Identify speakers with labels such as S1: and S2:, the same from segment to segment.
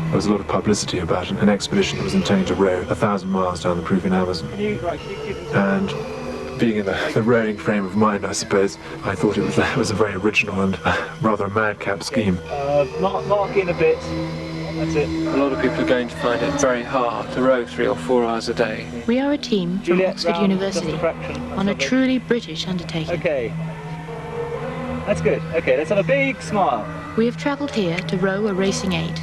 S1: There was a lot of publicity about an expedition that was intending to row 1,000 miles down the Peruvian Amazon. And being in the rowing frame of mind, I suppose, I thought it was a very original and rather a madcap scheme.
S2: Mark in a bit. That's it.
S3: A lot of people are going to find it very hard to row 3 or 4 hours a day.
S4: We are a team from Oxford University on a truly British undertaking.
S2: Okay. That's good. Okay, let's have a big smile.
S4: We have travelled here to row a Racing 8,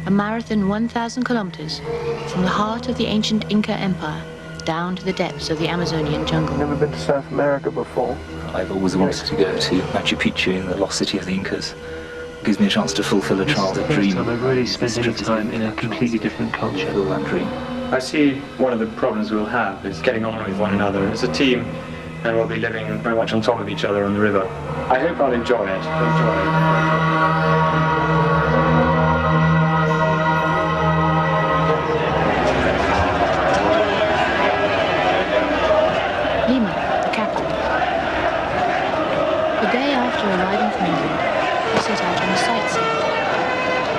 S4: a marathon 1,000 kilometres from the heart of the ancient Inca Empire down to the depths of the Amazonian jungle.
S3: Never been to South America before.
S5: I've always wanted to go to Machu Picchu, the lost city of the Incas. It gives me a chance to fulfill a childhood dream.
S3: I've really spent any time in a completely different culture.
S5: Fulfill that dream.
S6: I see one of the problems we'll have is getting on with one another as a team, and we'll be living very much on top of each other on the river. I hope I'll enjoy it.
S4: Lima, the capital. The day after arriving from England, we set out on a sightseeing.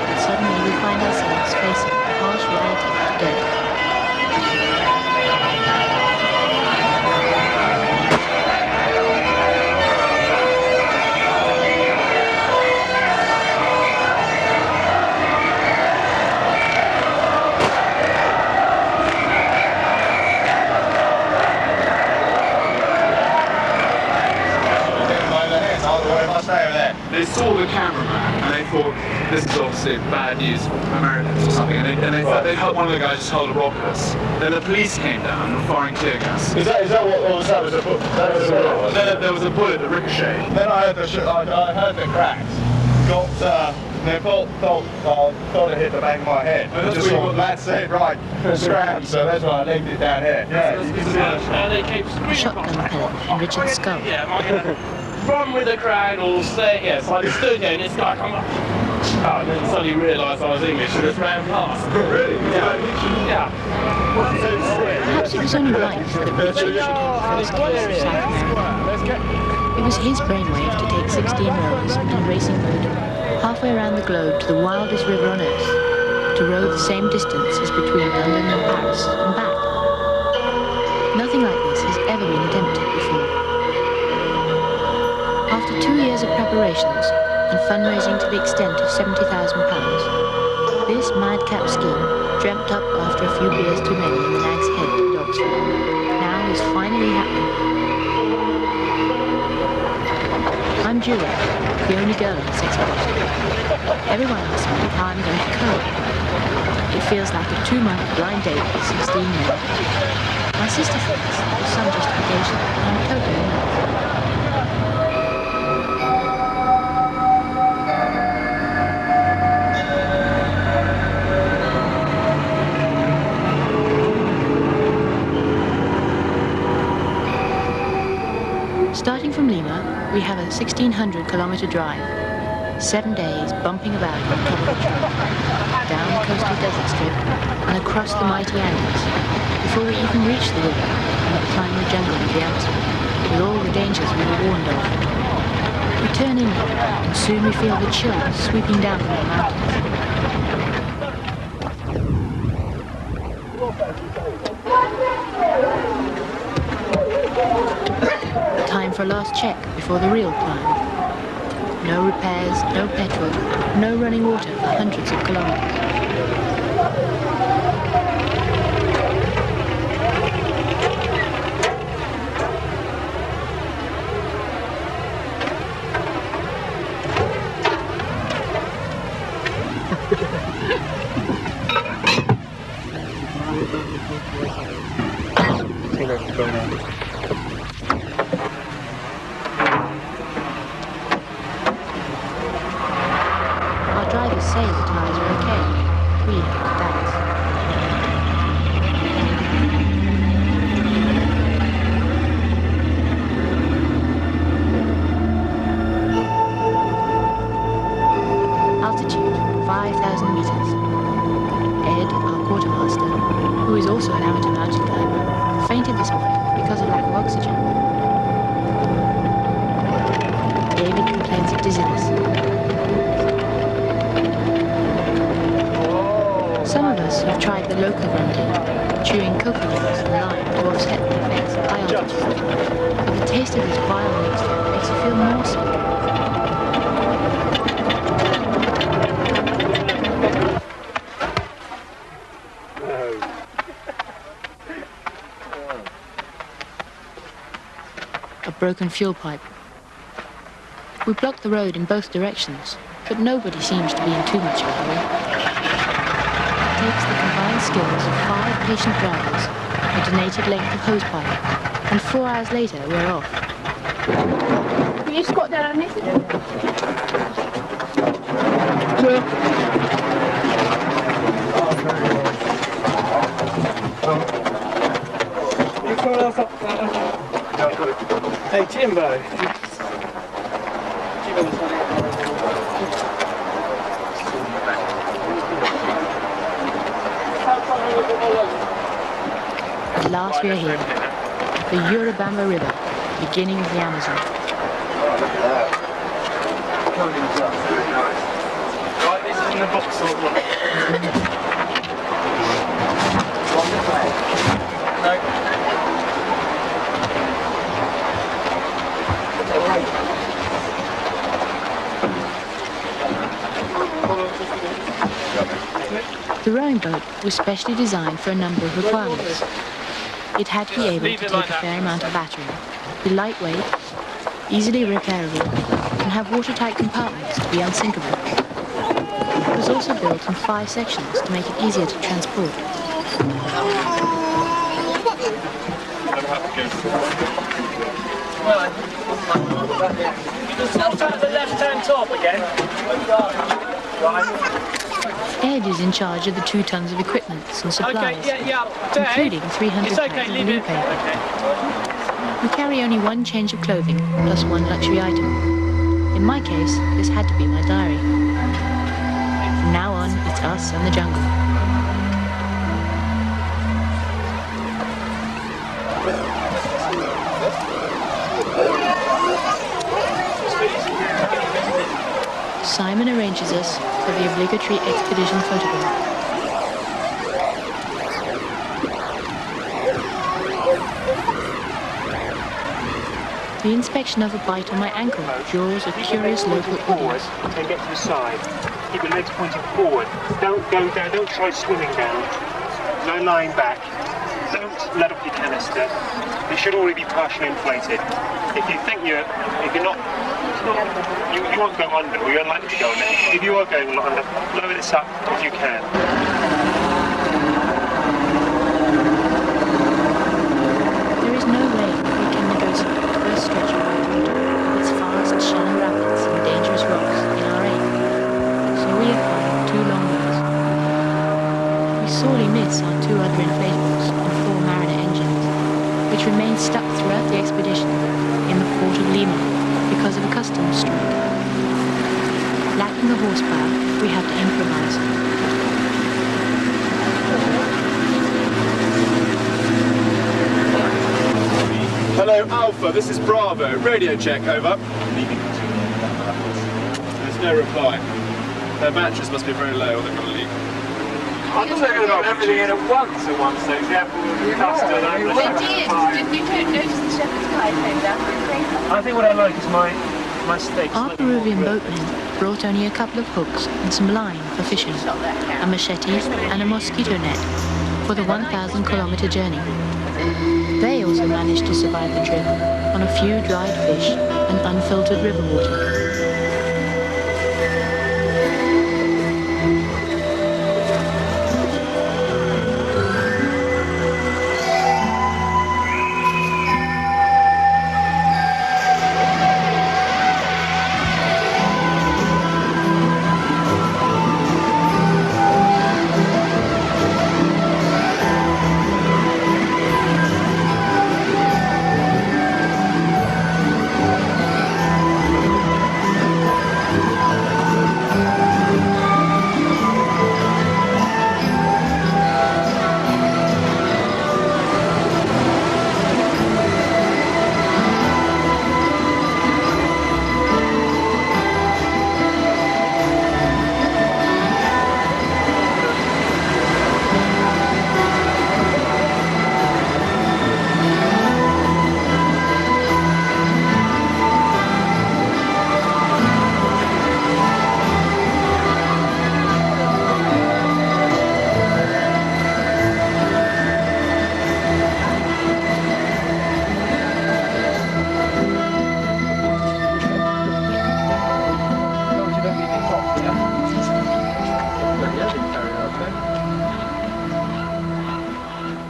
S4: But suddenly we find ourselves facing the harsh reality of today.
S7: They saw the cameraman and they thought, this is obviously bad news for Americans or something, and they thought one of the guys just held a rocket. Then the police came down and were firing tear gas.
S8: Is that what was that?
S7: Then there was a bullet that ricocheted.
S8: Then I heard the cracks. Thought it hit the back of my head. I just thought, that's it, right, scram, so that's why I legged it down here.
S4: A shotgun pellet in Richard's skull.
S9: Run with the crowd or stay, yes, I stood there and this guy come up. And then suddenly realised I was English and just ran past.
S8: Really?
S9: Yeah.
S4: Perhaps it was only right that Richard should have the first case of South America. It was his brainwave to take 16 rows in a racing boat halfway around the globe to the wildest river on earth, to row the same distance as between London and Paris and back. Nothing like this has ever been attempted before. After 2 years of preparations and fundraising to the extent of £70,000, this madcap scheme, dreamt up after a few beers too many in the Nag's Head at Oxford, now is finally happening. I'm Julia, the only girl in this expedition. Everyone asks me how I'm going to cope. It feels like a 2-month blind date with 16 men. My sister thinks, with some justification, I'm totally nuts. Starting from Lima, we have a 1,600-kilometre drive. 7 days bumping about on top of the trail, down the coastal desert strip and across the mighty Andes, before we even reach the river and climb the jungle of the Amazon, with all the dangers we were warned of. We turn inland, and soon we feel the chill sweeping down from the mountains. Time for a last check before the real climb. No repairs, no petrol, no running water for hundreds of kilometers. Our drivers say the tires are okay. We have doubts. Altitude, 5,000 meters. Ed, our quartermaster, who is also an amateur mountain climber, fainted this morning because of lack of oxygen. David complains of dizziness. broken fuel pipe. We blocked the road in both directions, but nobody seems to be in too much of a hurry. It takes the combined skills of 5 patient drivers, a donated length of hose pipe, and 4 hours later we're off.
S10: Will you squat down on this?
S2: Hey, Jimbo.
S4: At last we are here, the Urubamba River, beginning of the Amazon.
S2: Right, this is in the box
S4: The rowing boat was specially designed for a number of requirements. It had to be able to take a fair amount of battery, be lightweight, easily repairable, and have watertight compartments to be unsinkable. It was also built in 5 sections to make it easier to transport.
S2: Sometimes the left-hand top again.
S4: Ed is in charge of the 2 tons of equipment and supplies, including 300 packs of blue paper. We carry only 1 change of clothing, plus 1 luxury item. In my case, this had to be my diary. From now on, it's us and the jungle. Simon arranges us for the obligatory expedition photograph. The inspection of a bite on my ankle draws a curious local audience.
S11: And get to the side. Keep your legs pointing forward. Don't go down, don't try swimming down. No lying back. Don't let off your canister. It should already be partially inflated. If you think you won't go under, or you're unlikely to go under. If you are going under, lower this up if you can.
S4: There is no way we can negotiate the first stretch of white water with its fast, shallow rapids and dangerous rocks in our aim, so we have hired 2 longboats. We sorely miss our 2 other inflatables and 4 Mariner engines, which remain stuck throughout the expedition in the port of Lima because of a customs strike. Lacking the horsepower, we have to improvise.
S7: Hello, Alpha, this is Bravo. Radio check, over. There's no reply. Their batteries must be very low or they're going to leak.
S2: I thought they were going to everything in at once at one stage. The custard and the
S10: Did you notice the shepherd's pie came down?
S11: I think what I like is my steaks.
S4: Our Peruvian boatmen brought only a couple of hooks and some line for fishing, a machete and a mosquito net for the 1,000-kilometer journey. They also managed to survive the trip on a few dried fish and unfiltered river water.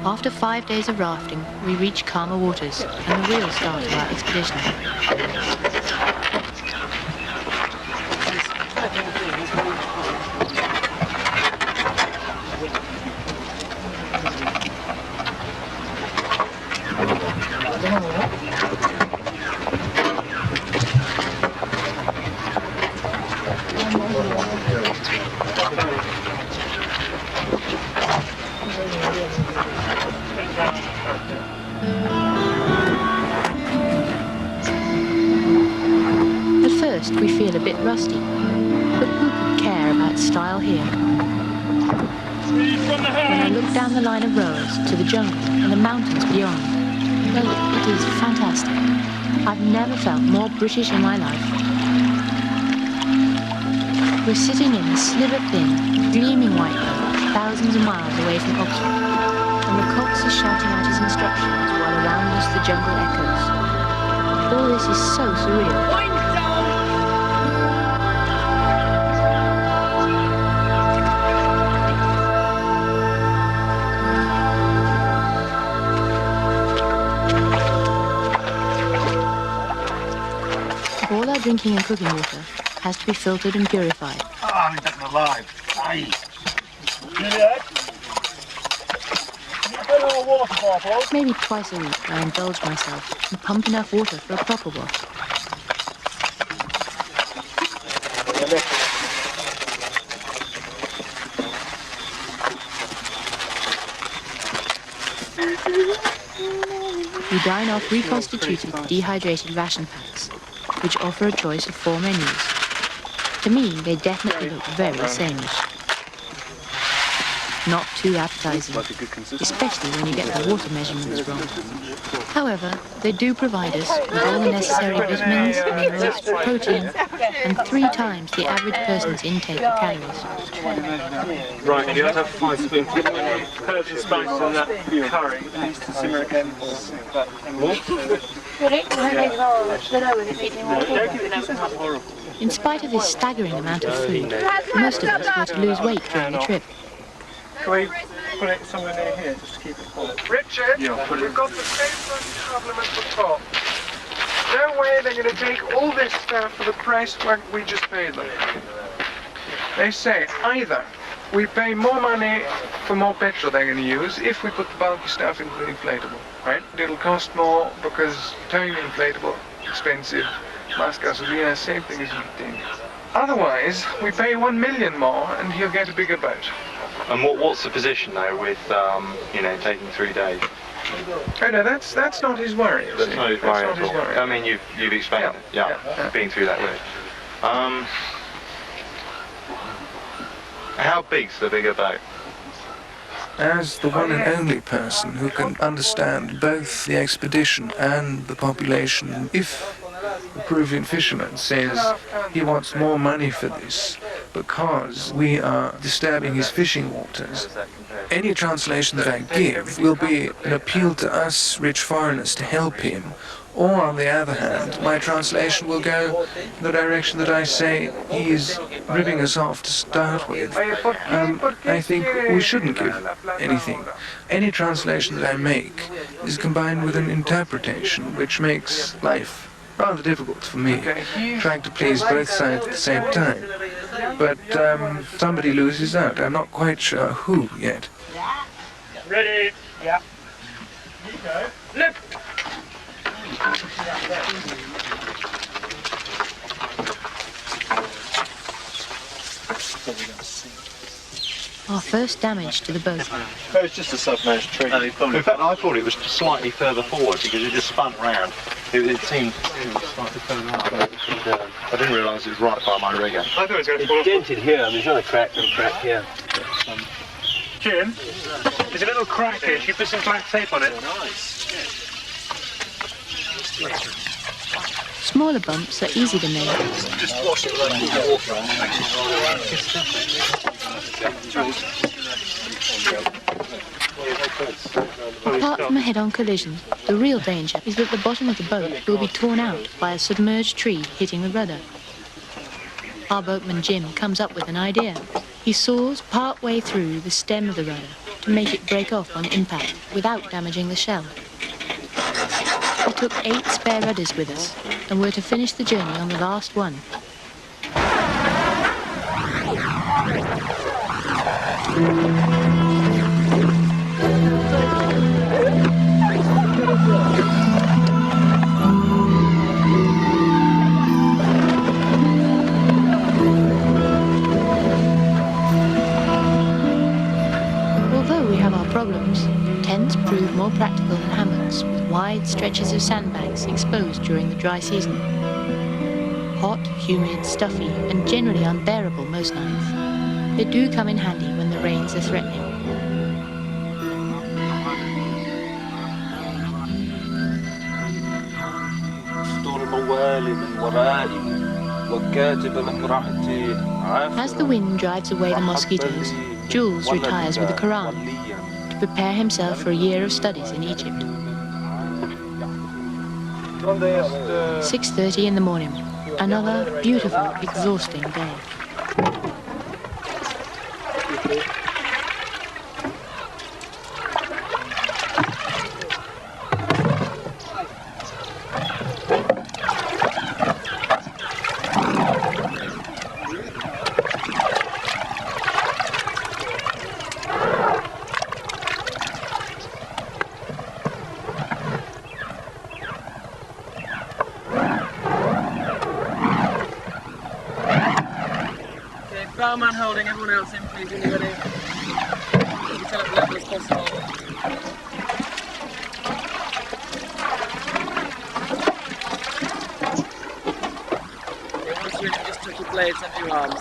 S4: After 5 days of rafting, we reach calmer waters and the real start of our expedition. At first, we feel a bit rusty, but who could care about style here? When I look down the line of roads to the jungle and the mountains beyond, well, it is fantastic. I've never felt more British in my life. We're sitting in a sliver-thin, gleaming white boat, thousands of miles away from Oxford, and the cox is shouting out his instructions while around us the jungle echoes. All this is so surreal. All our drinking and cooking water has to be filtered and purified.
S8: I'm getting alive. Aye.
S4: Maybe twice a week I indulge myself and pump enough water for a proper wash. We dine off reconstituted dehydrated ration packs, which offer a choice of 4 menus. To me, they definitely look very sameish. Not too appetizing, especially when you get the water measurements wrong. However, they do provide us with all the necessary vitamins, minerals, protein, and 3 times the average person's intake of calories.
S11: Right, and you have to have 5 spoonfuls of herbs and spices in that curry. It needs to simmer again for about 10 minutes.
S4: In spite of this staggering amount of food, most of us were to lose weight during the trip.
S11: Can we put it somewhere near here just to keep it full?
S2: Richard, we've got the same problem as before. No way they're going to take all this stuff for the price what we just paid them. They say either we pay more money for more petrol they're going to use if we put the bulky stuff into the inflatable, right? It'll cost more because towing the inflatable, expensive, mass gasolina, same thing as heating. Otherwise, we pay 1 million more and he'll get a bigger boat.
S12: And what's the position though with taking 3 days?
S2: Oh no, that's not his worry.
S12: That's not his worry at all. I mean, you've explained it. Yeah, being through that way. How big's the bigger boat?
S1: As the one and only person who can understand both the expedition and the population, if the Peruvian fisherman says he wants more money for this because we are disturbing his fishing waters, any translation that I give will be an appeal to us rich foreigners to help him. Or, on the other hand, my translation will go in the direction that I say he's ripping us off to start with. I think we shouldn't give anything. Any translation that I make is combined with an interpretation, which makes life rather difficult for me, trying to please both sides at the same time. But somebody loses out. I'm not quite sure who yet.
S11: Ready? Yeah. You go. Lift!
S4: Our first damage to the boat.
S12: It was just a submerged tree. In fact, I thought it was slightly further forward because it just spun round. It seemed slightly further out. I didn't realise it was right by my rigger.
S11: I thought it was going to fall off. It's dented here, and there's not a crack here. Jim, there's a little crack here. Should you put some black tape on it?
S4: Smaller bumps are easy to make.
S12: Just wash it with water.
S4: Apart from a head-on collision, the real danger is that the bottom of the boat will be torn out by a submerged tree hitting the rudder. Our boatman Jim comes up with an idea. He saws part way through the stem of the rudder to make it break off on impact without damaging the shell. We took 8 spare rudders with us and were to finish the journey on the last one. Although we have our problems, tents prove more practical than hammocks, with wide stretches of sandbags exposed during the dry season. Hot, humid, stuffy, and generally unbearable most nights, they do come in handy when the rains are threatening. As the wind drives away the mosquitoes, Jules retires with the Quran to prepare himself for a year of studies in Egypt. 6:30 in the morning. Another beautiful, exhausting day.
S3: Barman holding everyone else in, please, anybody? You can tell it level as possible. Yeah, once you just took your blades under your arms.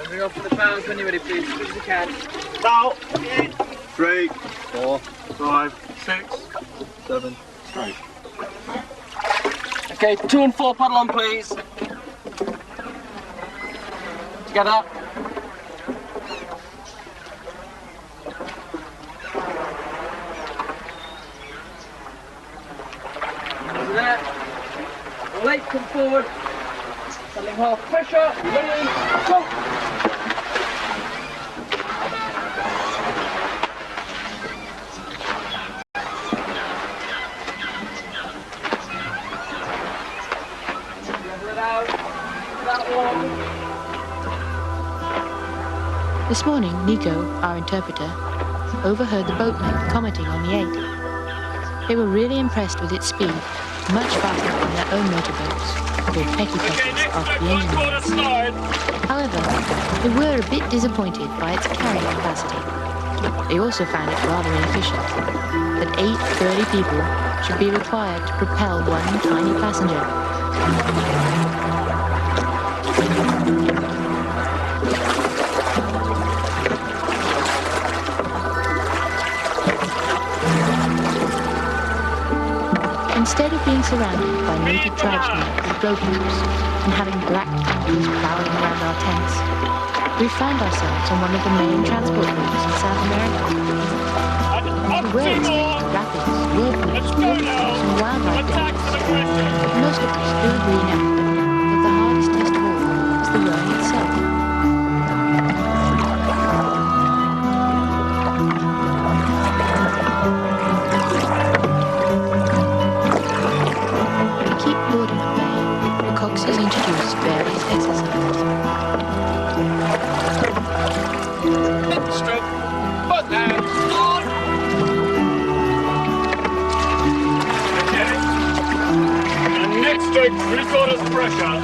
S3: Moving off for the bows when you're ready, please, as quick as you can.
S8: Out. 3, 4, 5, 6, 7, straight.
S3: Okay, 2 and 4 paddle on, please. Together. Over there. Late, come forward. Sending half pressure. Ready, go.
S4: This morning, Nico, our interpreter, overheard the boatmen commenting on the 8. They were really impressed with its speed, much faster than their own motorboats, or petty peppers after the engine lights. However, they were a bit disappointed by its carrying capacity. They also found it rather inefficient, that 8 burly people should be required to propel one tiny passenger. Instead of being surrounded by native tribesmen with broken hips and having black panthers prowling around our tents, we found ourselves on one of the main transport routes in South America. We were expecting rapids, whirlpools, waterfalls and wildlife dangers, but most of us do agree now that the hardest test of all is the rowing itself. Has introduced various exercises.
S9: Stroke, foot down, on. Okay. And next stroke, 3/4 pressure.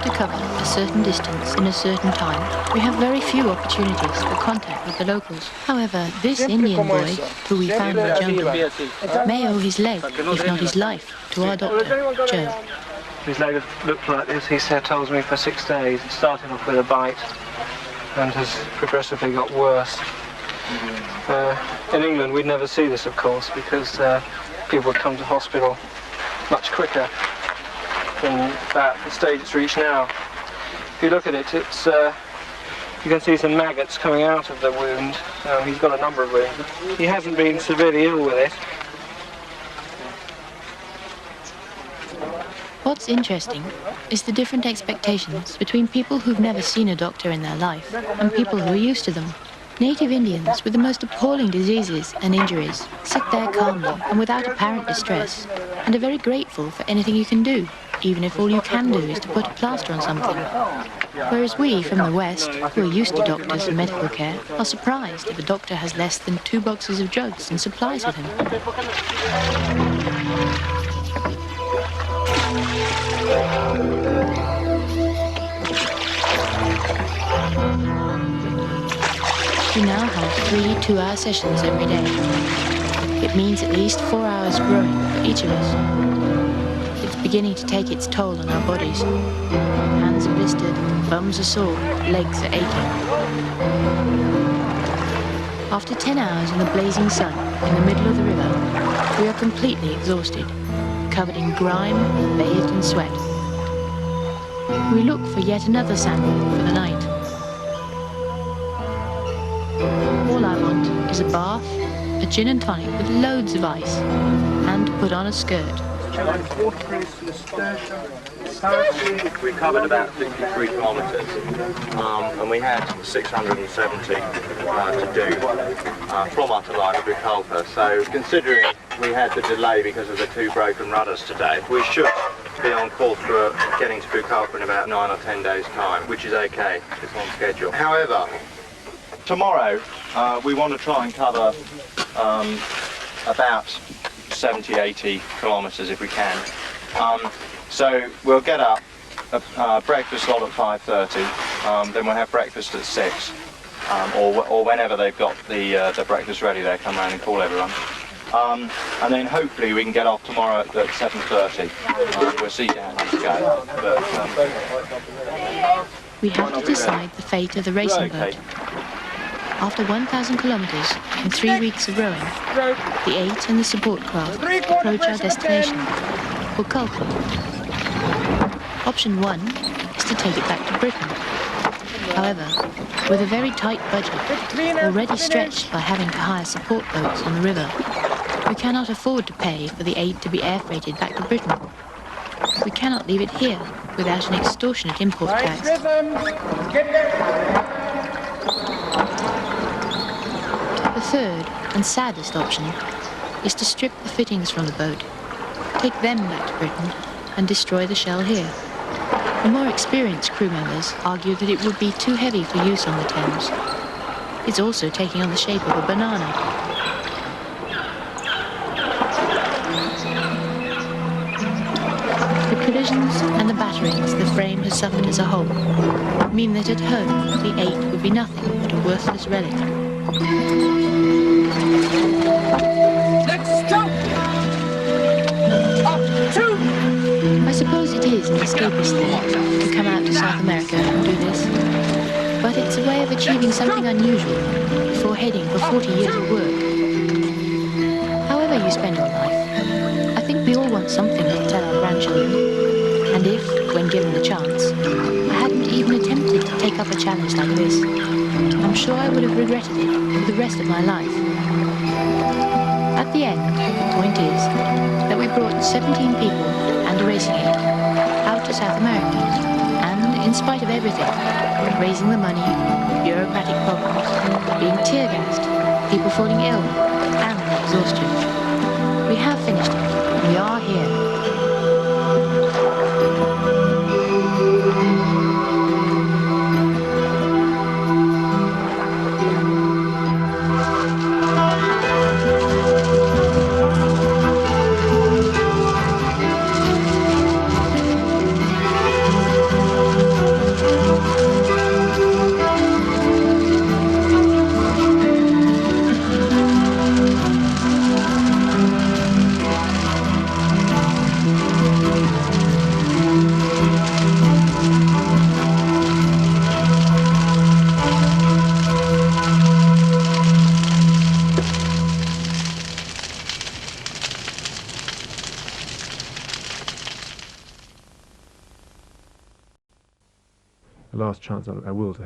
S4: To cover a certain distance in a certain time, we have very few opportunities for contact with the locals. However, this Indian boy, who we found in the jungle, may owe his leg, if not his life, to our doctor, Joe.
S3: His leg looked like this, he tells me, for 6 days. It started off with a bite and has progressively got worse. In England, we'd never see this, of course, because people would come to hospital much quicker than that the stage it's reached now. If you look at it, it's you can see some maggots coming out of the wound. He's got a number of wounds. He hasn't been severely ill with it.
S4: What's interesting is the different expectations between people who've never seen a doctor in their life and people who are used to them. Native Indians with the most appalling diseases and injuries sit there calmly and without apparent distress and are very grateful for anything you can do, even if all you can do is to put a plaster on something. Whereas we from the West, who are used to doctors and medical care, are surprised if a doctor has less than 2 boxes of drugs and supplies with him. We now have 3 2-hour sessions every day. It means at least 4 hours rowing for each of us. It's beginning to take its toll on our bodies. Hands are blistered, bums are sore, legs are aching. After 10 hours in the blazing sun in the middle of the river, we are completely exhausted, covered in grime, bathed in sweat. We look for yet another sample for the night. All I want is a bath, a gin and tonic with loads of ice, and to put on a skirt.
S12: We covered about 53 kilometres, and we had 670 to do from Atalaya to Bukalpa. So considering we had the delay because of the 2 broken rudders today, we should be on course for getting to Bukalpa in about 9 or 10 days' time, which is okay. It's on schedule. However, tomorrow we want to try and cover about 70-80 kilometres if we can. So we'll get up, breakfast slot at 5:30, then we'll have breakfast at 6, or whenever they've got the breakfast ready, they'll come around and call everyone. And then hopefully we can get off tomorrow at 7:30. We'll see how things go. But,
S4: we have to decide the fate of the racing boat. After 1,000 kilometres and 3 weeks of rowing, the 8 and the support craft approach our destination, Bukalpa. Option 1 is to take it back to Britain. However, with a very tight budget, already stretched by having to hire support boats on the river, we cannot afford to pay for the 8 to be air freighted back to Britain. We cannot leave it here without an extortionate import tax. The third and saddest option is to strip the fittings from the boat, take them back to Britain, and destroy the shell here. The more experienced crew members argue that it would be too heavy for use on the Thames. It's also taking on the shape of a banana. The collisions and the batterings the frame has suffered as a whole mean that at home the 8 would be nothing but a worthless relic.
S13: Let's jump! Up 2!
S4: I suppose it is an escapist thing to come out to South America and do this, but it's a way of achieving something unusual before heading for 40 years of work. However you spend your life, I think we all want something to tell our grandchildren, and if, when given the chance, I hadn't even attempted to take up a challenge like this, I'm sure I would have regretted it for the rest of my life. At the end, the point is that we brought 17 people and a racing aid out to South America, and in spite of everything, raising the money, bureaucratic problems, being tear-gassed, people falling ill, and exhaustion, we have finished it. We are here.
S1: last chance I will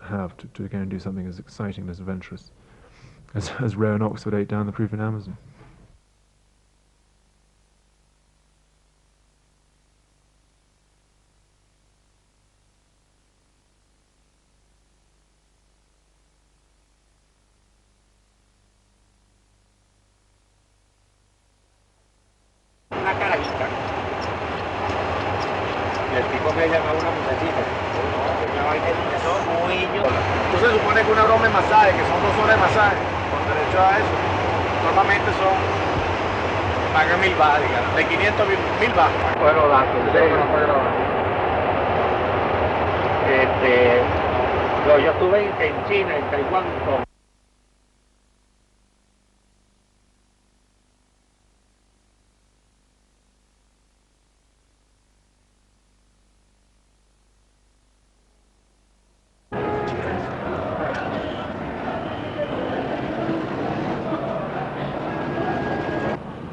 S1: have to go and do something as exciting and as adventurous as Roe and Oxford ate down the Proofing Amazon.
S11: Una carajita.
S8: Y el tipo que llama a una muchachita. Entonces se supone que una broma de masaje, que son 2 horas de masaje, con derecho a eso, normalmente son, pagan 1000 baht, digamos, de 500 a 1000 baht. Coger los datos, yo estuve en China, en Taiwán, con...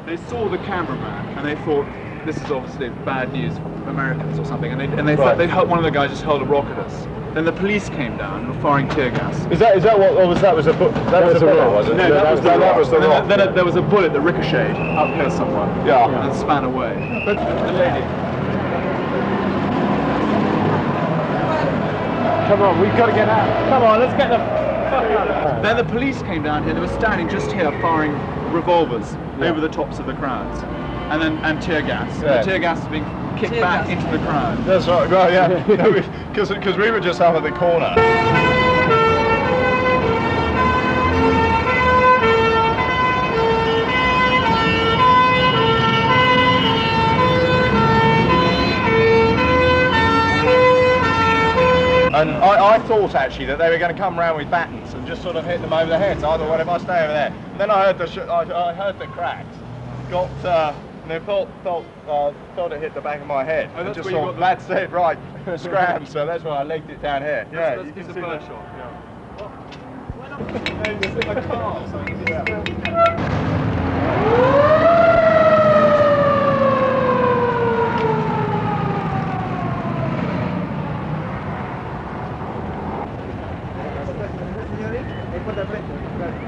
S7: They saw the cameraman and they thought, this is obviously bad news for Americans or something, and they thought they'd help one of the guys just hurled a rock at us. Then the police came down and were firing tear gas.
S8: Is that what, or was that was a bullet, was it?
S7: No, that was the rock.
S8: Then
S7: Then there was a bullet that ricocheted up here somewhere.
S8: Yeah.
S7: And span away. But the lady.
S8: Come on, we've got to get out. Come on, let's get the fuck out.
S7: Then the police came down here. They were standing just here firing revolvers over the tops of the crowds, and tear gas.
S8: Yeah.
S7: The tear gas was being kicked back into the crowd.
S8: That's right, yeah. Because we were just up at the corner. And I thought actually that they were going to come round with batons and just sort of hit them over the heads. I thought, well, if I stay over there. And then I heard the cracks. Got and they felt it hit the back of my head.
S7: Oh, that's
S8: just
S7: where you
S8: thought,
S7: got
S8: that's it, right? Scram. So that's why I legged it down here. Yeah,
S7: Let's
S8: you
S7: give
S8: can
S7: the
S8: see
S7: bird
S8: that.
S7: shot.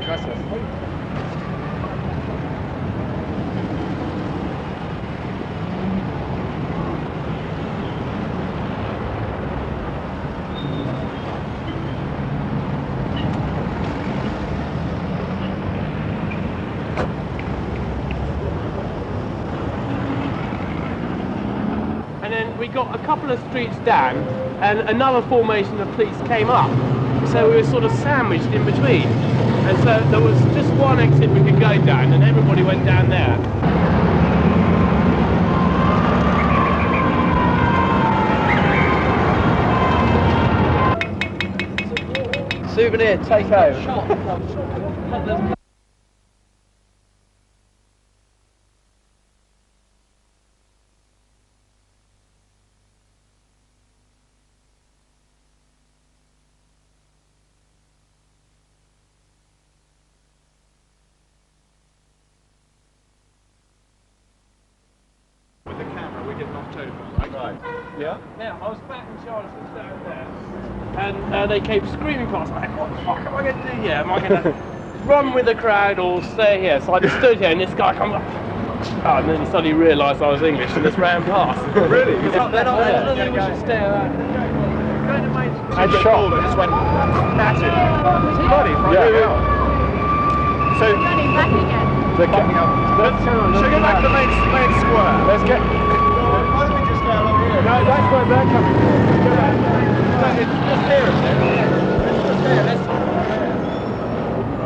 S8: Gracias.
S9: And then we got a couple of streets down and another formation of police came up. So we were sort of sandwiched in between. And so there was just one exit we could go down and everybody went down there.
S3: Souvenir takeover.
S7: With the camera, we get knocked over, right?
S8: Yeah?
S9: Now, I was back in charge of down there, and they came screaming past me, what the fuck am I going to do here? Am I going to run with the crowd or stay here? So I just stood here and this guy comes up, and then he suddenly realised I was English and just ran past.
S7: Really?
S9: They're not there. I think we should stay around.
S8: And shot that just went at it. Bloody from So
S10: Running back again.
S8: they're coming up. Should we go back to the main square? Let's get. Why don't we just go along here? No, that's where they're coming from. Just here, is it? Just here. Let's.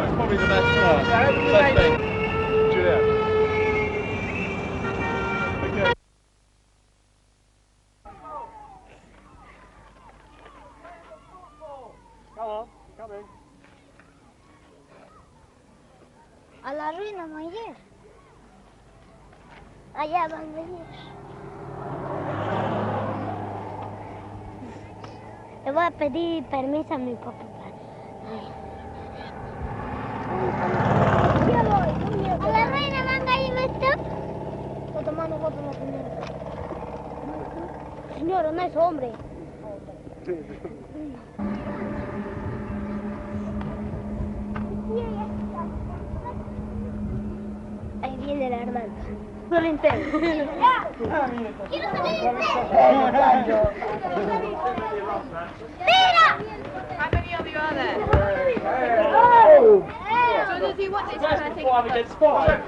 S8: It's probably the best thing. Juliet. Okay.
S11: Come on, come in.
S14: A la ruina, mujer. Allá donde es. Le voy a pedir permiso a mi papá. A la ruina, manga y me está. Estoy tomando fotos la primera. Señora, no es hombre. Ahí viene la hermana. No le entiendo. ¡Quiero salir!
S10: How many of you are there? So does he want this kind of thing?
S9: 5 against 5.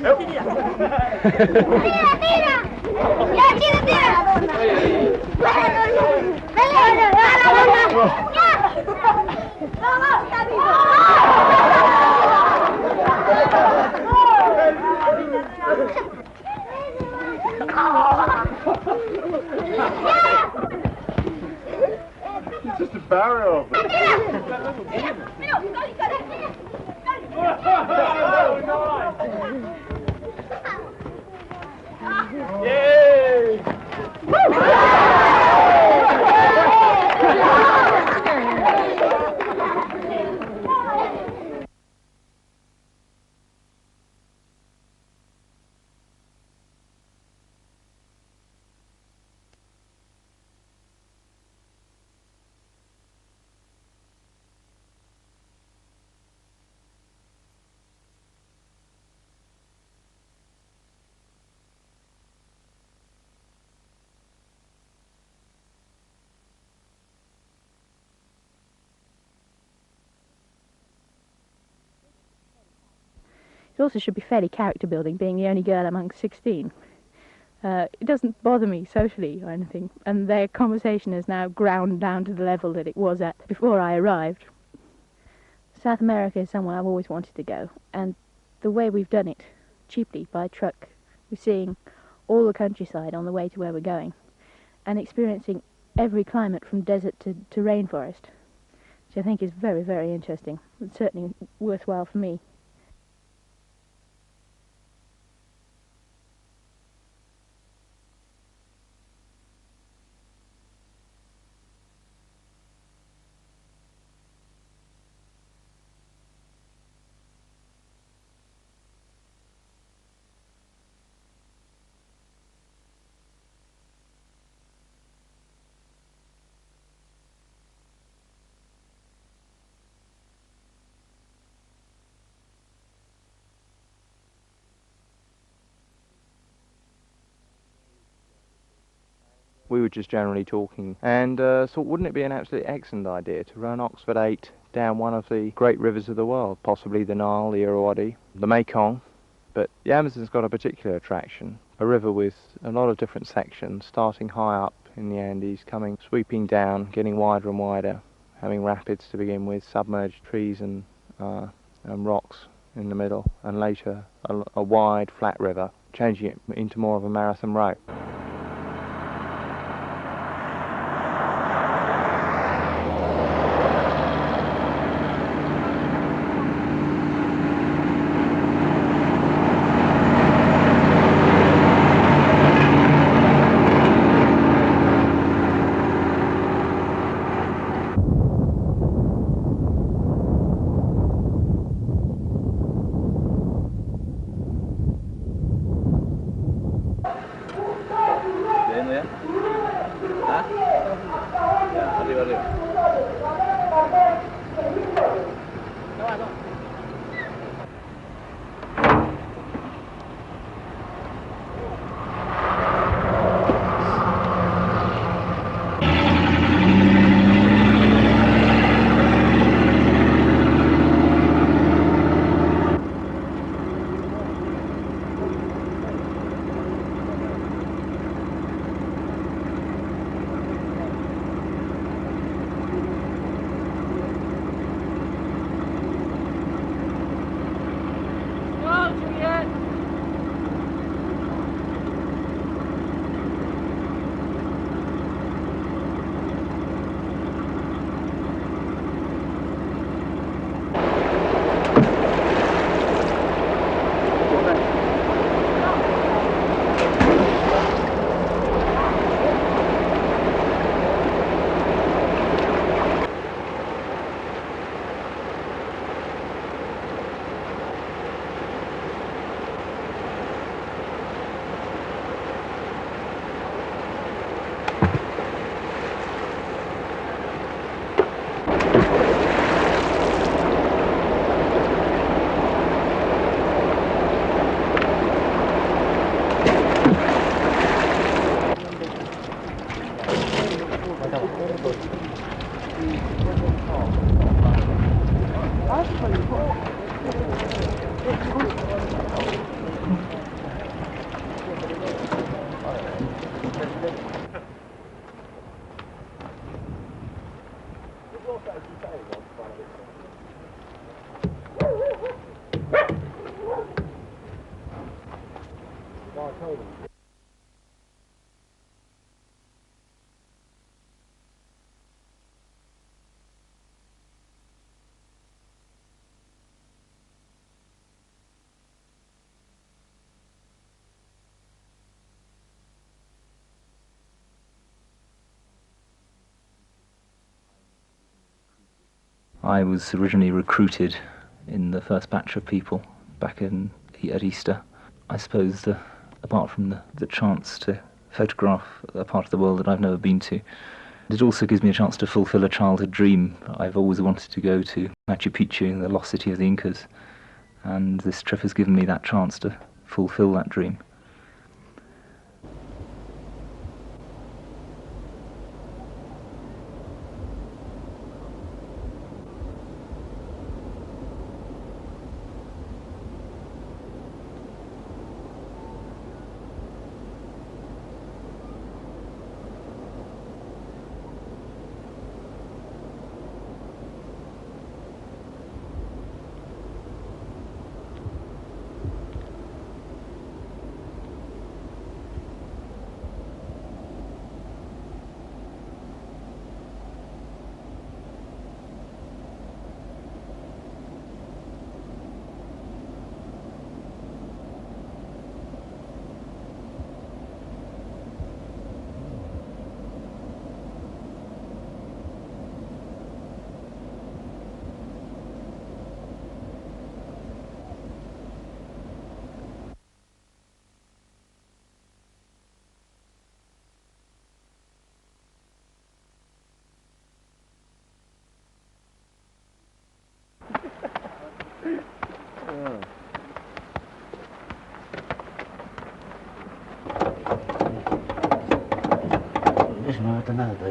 S14: ¡Tira, tira! ¡Ya, tira, tira!
S8: It's just a barrier of it.
S9: Yay!
S15: It also should be fairly character building, being the only girl among 16. It doesn't bother me socially or anything, and their conversation has now ground down to the level that it was at before I arrived. South America is somewhere I've always wanted to go, and the way we've done it, cheaply, by truck, we're seeing all the countryside on the way to where we're going, and experiencing every climate from desert to rainforest, which I think is very, very interesting, and certainly worthwhile for me.
S16: We were just generally talking and thought, wouldn't it be an absolutely excellent idea to run Oxford 8 down one of the great rivers of the world, possibly the Nile, the Irrawaddy, the Mekong, but the Amazon's got a particular attraction, a river with a lot of different sections, starting high up in the Andes, coming sweeping down, getting wider and wider, having rapids to begin with, submerged trees and rocks in the middle, and later a wide flat river, changing it into more of a marathon road.
S5: I was originally recruited in the first batch of people back at Easter. I suppose apart from the chance to photograph a part of the world that I've never been to, it also gives me a chance to fulfill a childhood dream. I've always wanted to go to Machu Picchu, the lost city of the Incas, and this trip has given me that chance to fulfill that dream.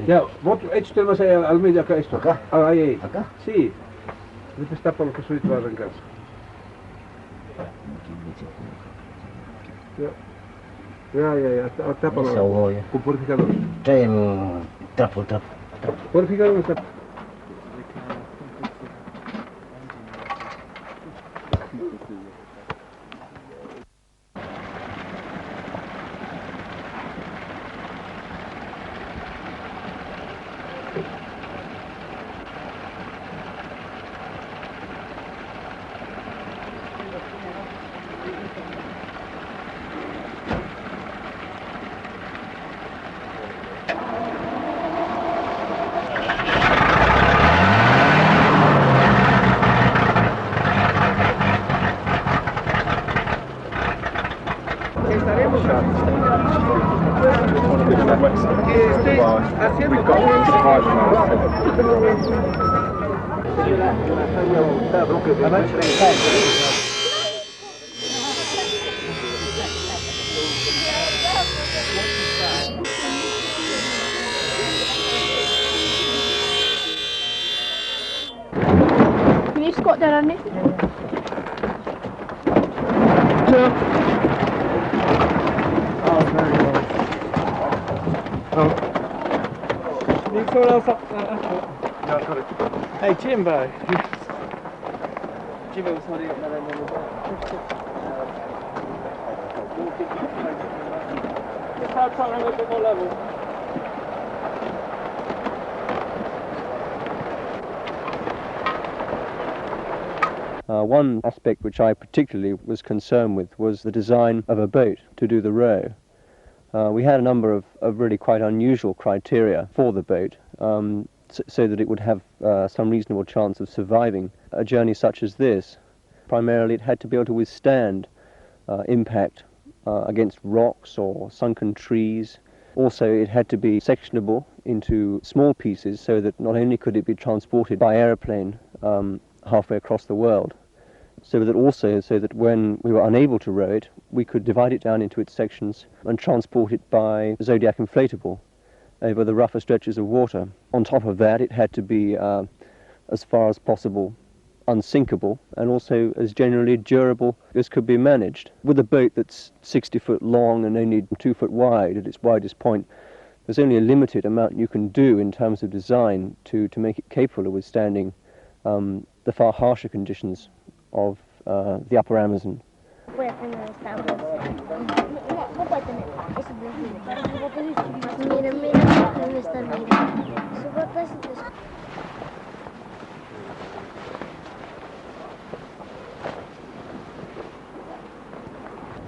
S8: Ya, échate más allá al medio acá esto. ¿Acá? Ah, ahí. ¿Acá? Sí. Después tapa lo que soy va a arrancar. Ya, tápalo. Con purificador.
S17: Trae el trapo.
S8: Purificador está.
S10: Can you squat down underneath?
S9: Need someone else up there?
S8: Yeah, I've got it.
S9: Hey, Jimbo. Jimbo was holding up that end on the back. Just try to run a bit more level.
S18: One aspect which I particularly was concerned with was the design of a boat to do the row. We had a number of really quite unusual criteria for the boat, so that it would have some reasonable chance of surviving a journey such as this. Primarily it had to be able to withstand impact against rocks or sunken trees. Also it had to be sectionable into small pieces so that not only could it be transported by aeroplane halfway across the world, so that when we were unable to row it, we could divide it down into its sections and transport it by Zodiac inflatable over the rougher stretches of water. On top of that, it had to be, as far as possible, unsinkable, and also as generally durable as could be managed. With a boat that's 60 foot long and only 2 foot wide at its widest point, there's only a limited amount you can do in terms of design to make it capable of withstanding the far harsher conditions of the upper Amazon.
S14: Puede tener esta voz. No puede tener. Ese mira, mira, ¿dónde está el mira? Su bota es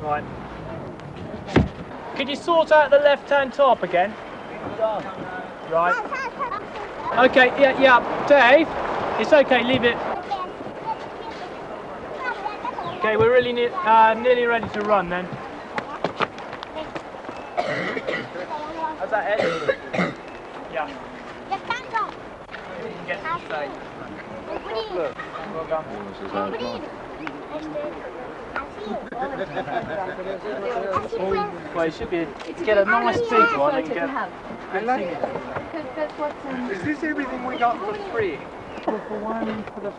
S9: Right. Could you sort out the left-hand top again? Right. Okay, yeah, Dave, it's okay, leave it. Okay, we're really nearly ready to run then. How's that, Ed? Yeah. You can get it straight. Well done. Well, it should be. Get a nice big one and get.
S2: I like it. Is this everything we got for free? For one, for the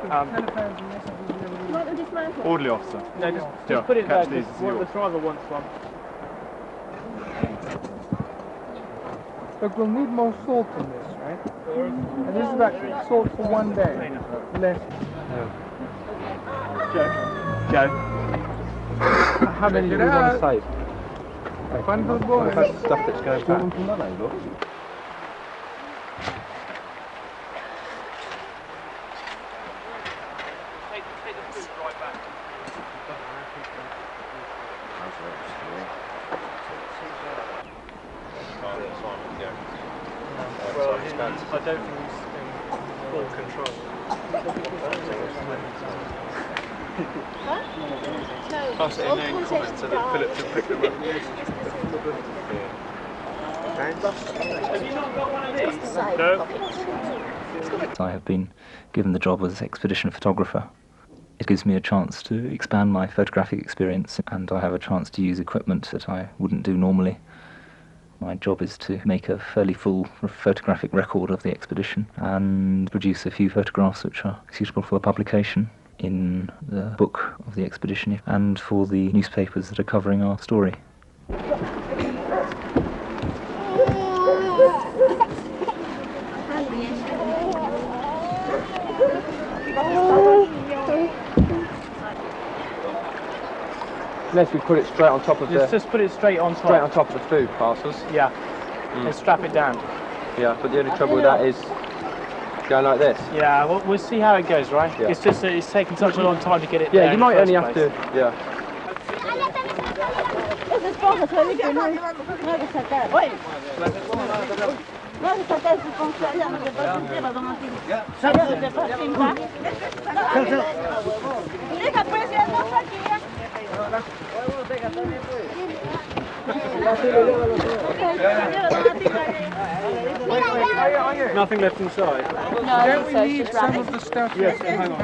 S2: telephones and messages.
S8: Orderly officer.
S9: No, just put it there. The driver wants one.
S2: Look, we'll need more salt in this, right? And this is actually salt for 1 day. Less.
S9: Joe.
S2: How many do we want to save? Fun for the boys.
S16: That's stuff that's going back.
S9: Well, I don't think he's in full control.
S8: Pass it in there in comments so that Philip can pick them up.
S9: Have you not got one of these? No.
S5: I have been given the job as expedition photographer. It gives me a chance to expand my photographic experience, and I have a chance to use equipment that I wouldn't do normally. My job is to make a fairly full photographic record of the expedition and produce a few photographs which are suitable for publication in the book of the expedition and for the newspapers that are covering our story.
S16: Unless we put it straight on top of
S9: Just put it straight on top.
S16: Straight on top of the food parcels.
S9: Yeah. And strap it down.
S16: Yeah, but the only trouble with that is going like this.
S9: Yeah, we'll see how it goes, right?
S16: Yeah.
S9: It's just that it's taken such a long time to get it there.
S16: Yeah, you might only have to. Yeah.
S9: Nothing left inside.
S10: No,
S2: Don't we
S10: so
S2: need
S10: just
S2: some
S10: wrap
S2: of
S10: it.
S2: the stuff?
S9: Yes, hang on.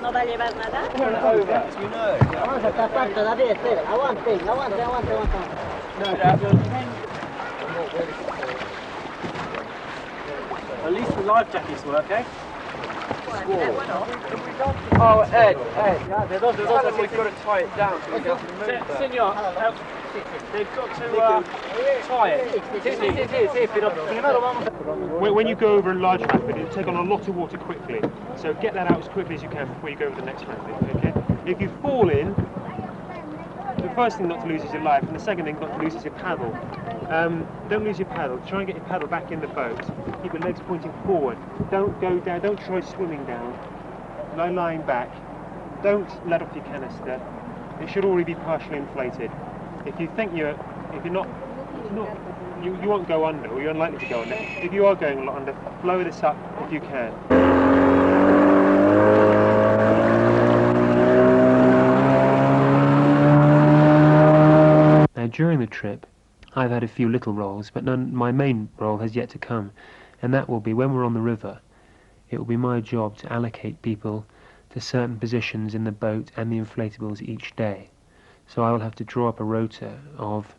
S19: ¿No va a llevar nada? Vamos a tapar todavía, espera. Aguante.
S9: At least the life jackets work, eh?
S3: Oh, Ed. We've got to tie it down so we can
S9: Senor, they've got to tie it.
S11: When you go over a large rapid, it'll take on a lot of water quickly. So get that out as quickly as you can before you go over the next rapid, okay? If you fall in, the first thing not to lose is your life, and the second thing not to lose is your paddle. Don't lose your paddle. Try and get your paddle back in the boat. Keep your legs pointing forward. Don't go down. Don't try swimming down. No lying back. Don't let off your canister. It should already be partially inflated. If you think you won't go under, or you're unlikely to go under. If you are going under, blow this up if you can. Now, during the trip, I've had a few little roles, but my main role has yet to come, and that will be when we're on the river. It will be my job to allocate people to certain positions in the boat and the inflatables each day. So I will have to draw up a rota of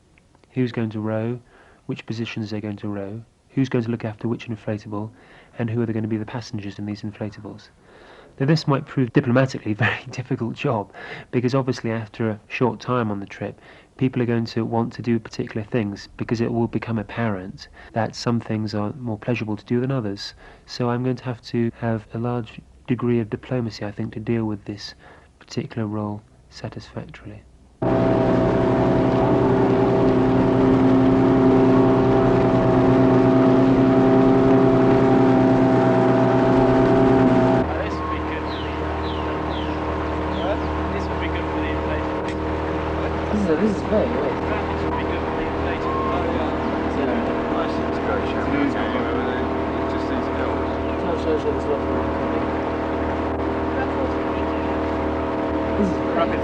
S20: who's going to row, which positions they're going to row, who's going to look after which inflatable, and who are going to be the passengers in these inflatables. Now this might prove diplomatically a very difficult job, because obviously after a short time on the trip, people are going to want to do particular things, because it will become apparent that some things are more pleasurable to do than others. So I'm going to have a large degree of diplomacy, I think, to deal with this particular role satisfactorily.
S3: This is very good.
S13: This would be good for the inflatable. Oh yeah. Nice integration. It just needs help.
S3: This is rocket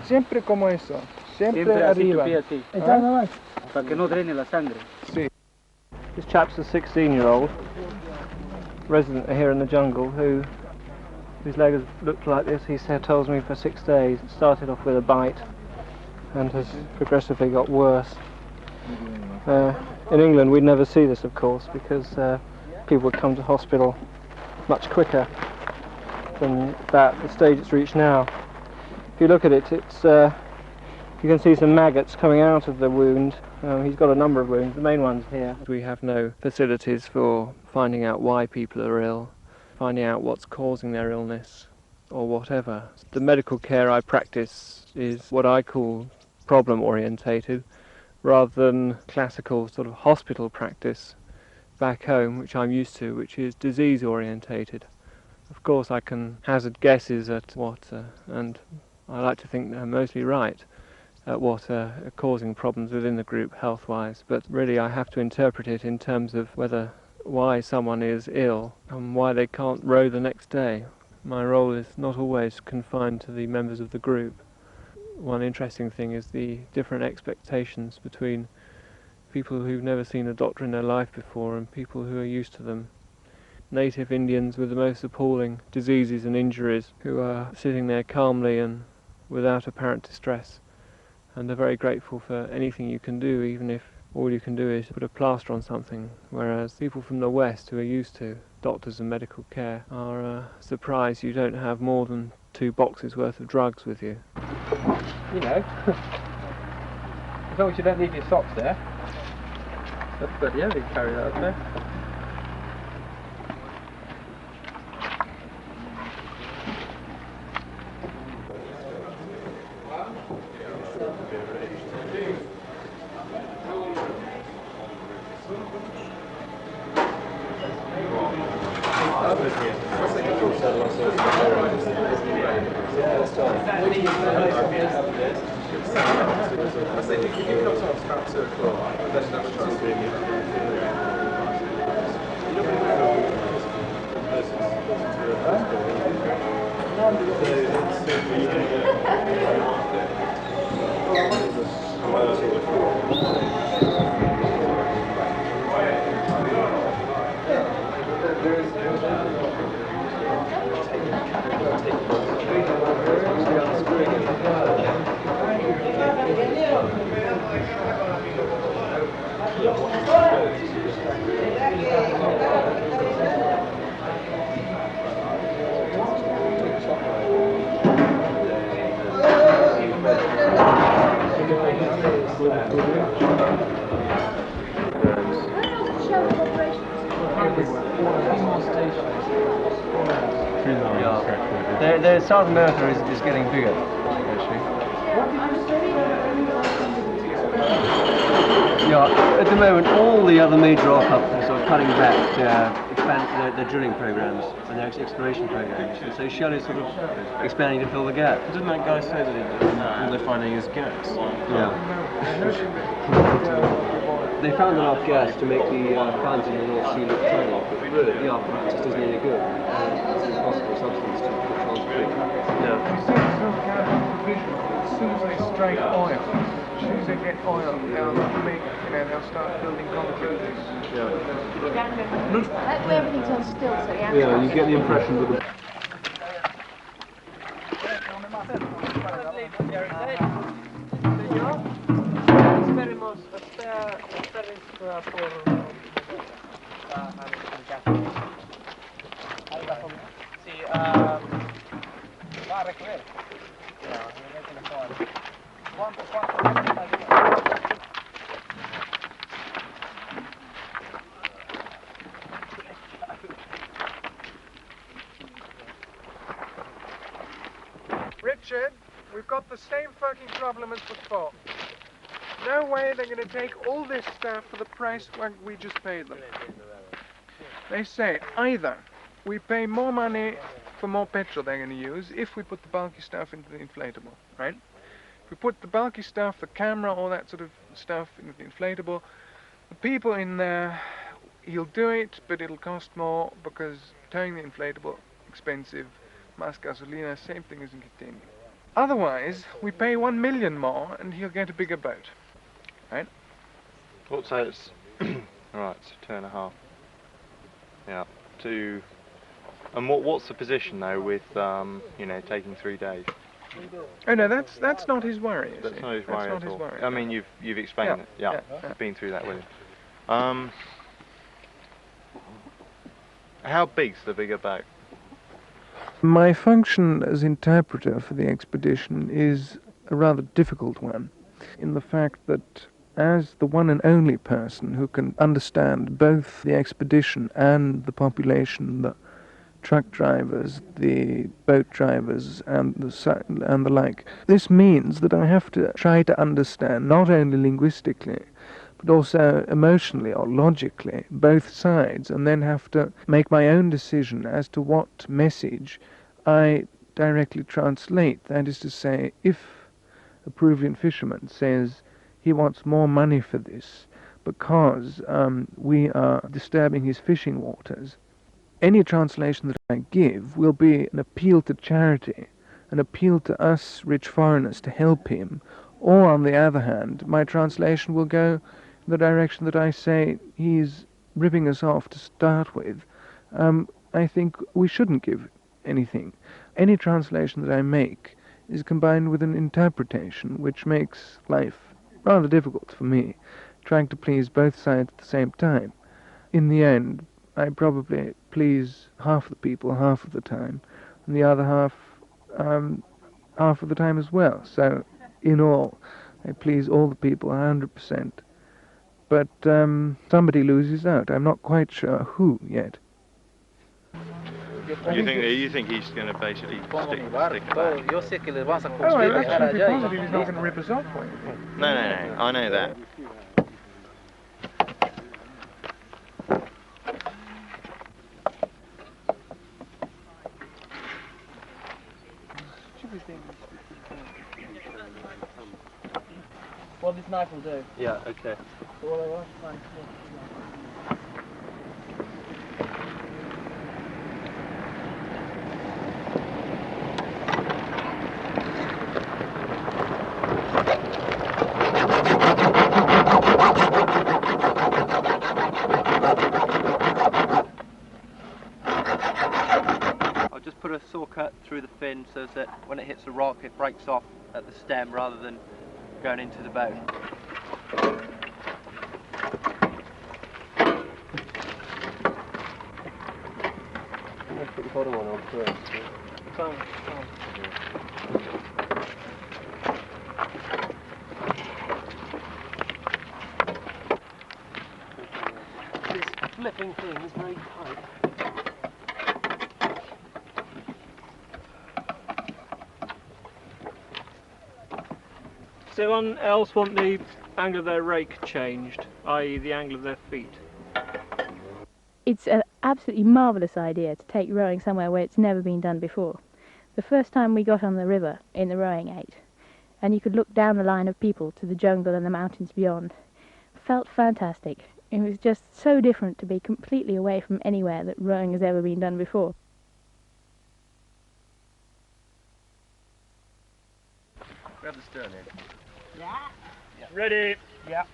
S3: Siempre como eso, siempre arriba.
S9: Para que no drene la sangre.
S3: Sí.
S9: This chap's a 16-year-old resident here in the jungle whose leg has looked like this. He tells me for 6 days. It started off with a bite and has progressively got worse. In England we'd never see this, of course, because people would come to hospital much quicker than that. The stage it's reached now. If you look at it, it's you can see some maggots coming out of the wound. He's got a number of wounds, the main one's here. We have no facilities for finding out why people are ill, finding out what's causing their illness, or whatever. The medical care I practice is what I call problem-orientated, rather than classical sort of hospital practice back home, which I'm used to, which is disease-orientated. Of course I can hazard guesses at what, and I like to think they're mostly right, at what are causing problems within the group health-wise, but really I have to interpret it in terms of why someone is ill and why they can't row the next day. My role is not always confined to the members of the group. One interesting thing is the different expectations between people who've never seen a doctor in their life before and people who are used to them. Native Indians with the most appalling diseases and injuries who are sitting there calmly and without apparent distress,
S3: and they're very grateful for anything you can do, even if all you can do is put a plaster on something, whereas people from the West who are used to doctors and medical care are surprised you don't have more than 2 boxes worth of drugs with you. You know, as long as you don't leave your socks there. That's good, yeah, we can carry that up there.
S18: South America is getting bigger, actually. Yeah, at the moment all the other major oil companies are cutting back to expand their drilling programs and their exploration programs. And so Shell is sort of expanding to fill the gap.
S8: Didn't that guy say that all they're finding is gas?
S18: Yeah. They found enough gas to make the finds in the North Sea look tiny, but really the apparatus just isn't any good. It's an impossible substance to transport.
S2: Yeah. As soon as they strike oil, as soon as they get oil, they'll start building concrete.
S10: Like where everything's on still, so
S18: Yeah, you get the impression that
S2: Richard, we've got the same fucking problem as before. No way they're going to take all this stuff for the price we just paid them. They say either we pay more money for more petrol they're going to use if we put the bulky stuff into the inflatable, right? If we put the bulky stuff, the camera, all that sort of stuff into the inflatable, the people in there, he'll do it, but it'll cost more because towing the inflatable, expensive, más gasolina, same thing as in continuing. Otherwise, we pay 1 million more and he'll get a bigger boat, right?
S16: So it's, right, so 2.5. Yeah, and what's the position though with, taking 3 days?
S2: Oh no, that's not his worry.
S16: That's not his worry
S2: at
S16: all.
S2: Worry.
S16: I mean, you've explained it. Yeah, I've been through that with him. How big's the bigger boat?
S2: My function as interpreter for the expedition is a rather difficult one, in the fact that as the one and only person who can understand both the expedition and the population, the truck drivers, the boat drivers, and the like, this means that I have to try to understand not only linguistically, but also emotionally or logically both sides, and then have to make my own decision as to what message I directly translate. That is to say, if a Peruvian fisherman says he wants more money for this because we are disturbing his fishing waters, any translation that I give will be an appeal to charity, an appeal to us rich foreigners to help him, or on the other hand, my translation will go in the direction that I say he's ripping us off to start with. I think we shouldn't give anything. Any translation that I make is combined with an interpretation which makes life rather difficult for me, trying to please both sides at the same time. In the end, I probably please half the people half of the time, and the other half of the time as well. So, in all, I please all the people 100%. But somebody loses out. I'm not quite sure who yet.
S16: You think he's going to basically stick about?
S2: Oh, I'm absolutely positive he's not going to rip us off.
S16: No, I know that.
S3: What this knife will do.
S18: Yeah, okay.
S21: I'll just put a saw cut through the fin so that when it hits the rock it breaks off at the stem rather than going into the bone.
S18: Let's put the bottom one on first.
S21: This flipping thing is very tight. Does anyone else want the angle of their rake changed, i.e. the angle of their feet?
S15: It's an absolutely marvellous idea to take rowing somewhere where it's never been done before. The first time we got on the river in the rowing 8, and you could look down the line of people to the jungle and the mountains beyond, felt fantastic. It was just so different to be completely away from anywhere that rowing has ever been done before.
S21: Grab the stern in.
S11: Yeah.
S9: Ready?
S11: Yeah.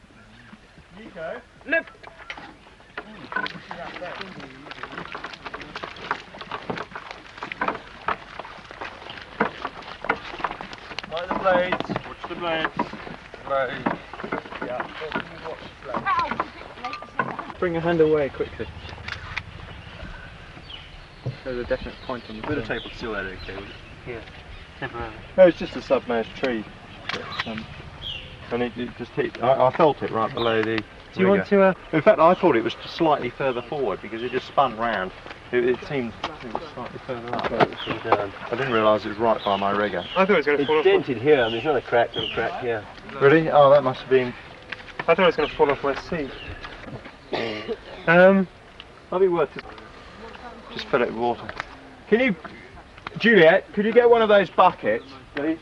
S11: You go.
S9: Lift!
S21: Mind the blades. Watch the blades. Blades.
S11: Yeah.
S18: Bring your hand away quickly. There's a definite point on the
S12: Bit of tape will seal that okay, would it?
S21: Yeah, temporarily.
S16: No, it's just a submerged tree. And it just hit, I felt it right below the
S18: Do you want to...
S16: In fact, I thought it was slightly further forward because it just spun round. It seemed it was slightly further up. I didn't realise it was right by my rigger.
S11: I thought it was going to fall off.
S18: It's dented here, and there's not a crack, little crack here.
S16: Really? Oh, that must have been...
S11: I thought it was going to fall off my seat.
S16: That'd be worth it. Just fill it with water. Can you... Juliet, could you get one of those buckets, please?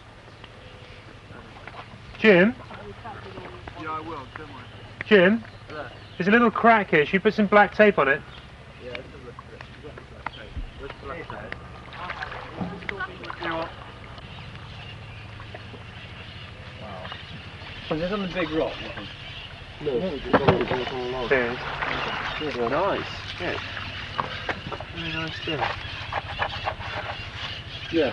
S9: Jim?
S11: Yeah, I will, don't worry.
S9: Jim? There's a little crack here. Should you put some black tape on it?
S11: Yeah, let's have a look at it. You've got black tape.
S18: Was this on the big rock?
S9: No.
S18: Nice.
S9: Yeah. Very nice stuff.
S18: Yeah.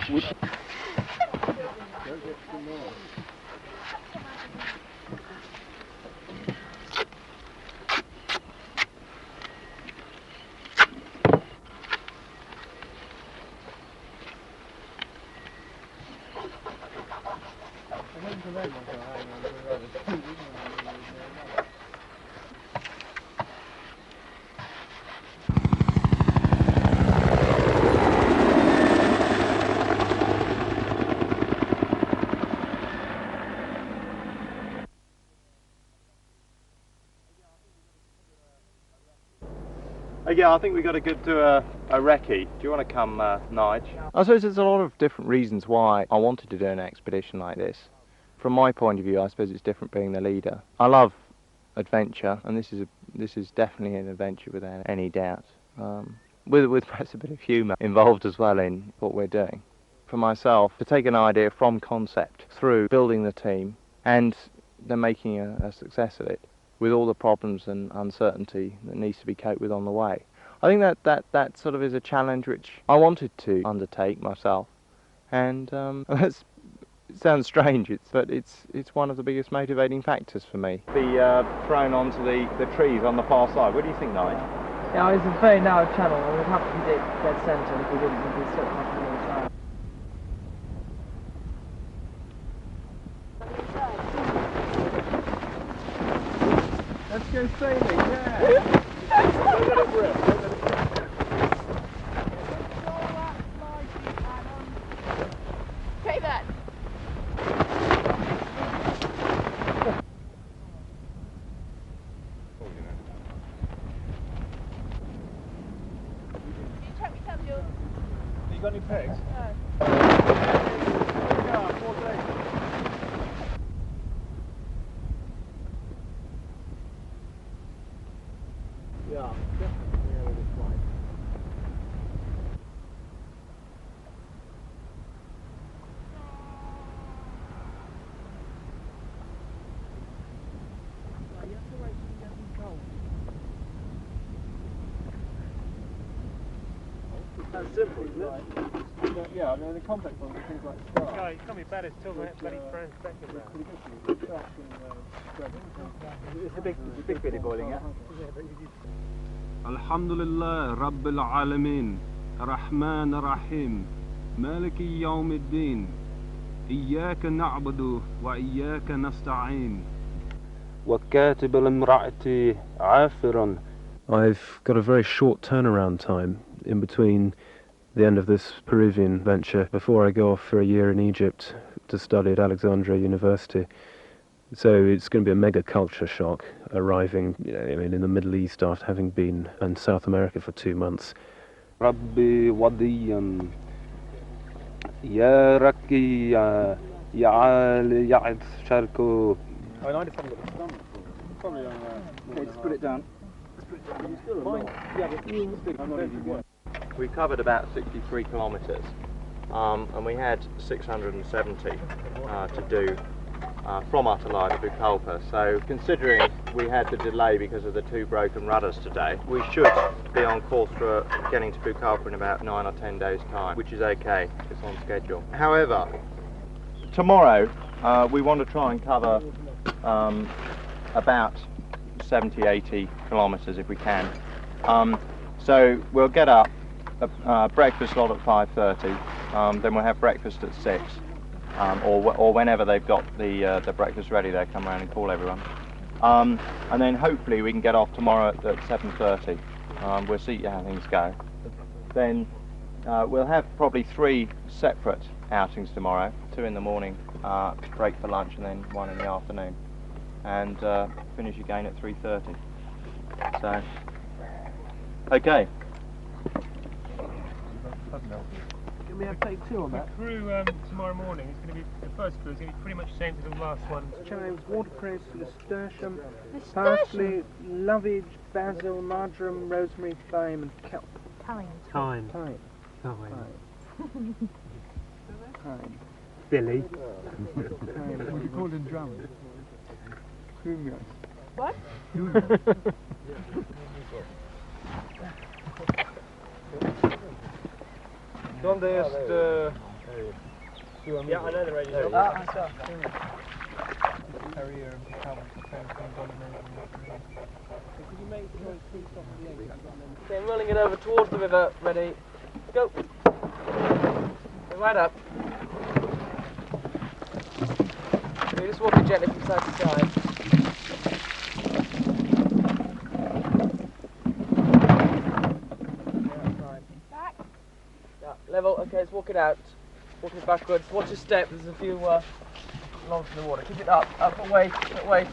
S16: Yeah, I think we've got to do a recce. Do you want to come, Nige? I suppose there's a lot of different reasons why I wanted to do an expedition like this. From my point of view, I suppose it's different being the leader. I love adventure, and this is definitely an adventure without any doubt. With perhaps a bit of humour involved as well in what we're doing. For myself, to take an idea from concept through building the team and then making a success of it, with all the problems and uncertainty that needs to be coped with on the way. I think that sort of is a challenge which I wanted to undertake myself, and that's It sounds strange, but it's one of the biggest motivating factors for me. Be thrown onto the trees on the far side. What do you think, Nigel?
S3: Yeah, it's a very narrow channel, and we'd have to hit dead centre if we didn't do certain on the other side.
S8: Let's go sailing, yeah!
S10: Say that.
S8: You got any pegs? Yeah, definitely early this flight. That's simple, isn't it? Yeah, I mean the complex ones are things like stars.
S11: Guy, you can't be bad at talking about bloody Franz Beckenbauer.
S8: It's a big bit of boiling, yeah?
S6: Alhamdulillah Rabbil Alameen Rahman Rahim Maliki Yawmiddin إياك نعبد وإياك نستعين وكاتب المرأة عافرا.
S18: I've got a very short turnaround time in between the end of this Peruvian venture before I go off for a year in Egypt to study at Alexandria University. So it's going to be a mega culture shock arriving, in the Middle East after having been in South America for 2 months.
S6: ربي وضيا يا ركي يا عالي يعد شركو.
S8: I mean, I just haven't got the stomach for it. Probably on okay, just put it down.
S12: We covered about 63 kilometres and we had 670 to do from Atalaya to Pucallpa. So considering we had the delay because of the 2 broken rudders today, we should be on course for getting to Pucallpa in about 9 or 10 days time, which is okay, it's on schedule. However, tomorrow we want to try and cover about 70-80 kilometres if we can. So we'll get up, breakfast slot at 5:30, then we'll have breakfast at 6, or whenever they've got the breakfast ready, they'll come around and call everyone. And then hopefully we can get off tomorrow at 7:30. We'll see how things go. Then we'll have probably 3 separate outings tomorrow, 2 in the morning, break for lunch, and then 1 in the afternoon, and finish again at 3:30. So, okay.
S3: Can we have take 2 on that?
S11: The crew tomorrow morning is going to be, the first crew is going to be pretty much the same as the last one.
S3: Chives, watercress, nasturtium, parsley, lovage, basil, marjoram, rosemary, thyme, and kelp.
S10: Thyme.
S3: Thyme.
S6: Billy.
S8: What do you call it in German? Kumias.
S10: What?
S3: ¿Dónde es
S11: Yeah, I know the radio.
S3: Okay, I'm rolling it over towards the river. Ready? Go. Right up. Okay, just walking gently from side to side.
S10: Back.
S3: Yeah, level. Okay, let's walk it out. Walking it backwards. Watch your step. There's a few lumps in the water. Keep it up. Up at weight. At weight.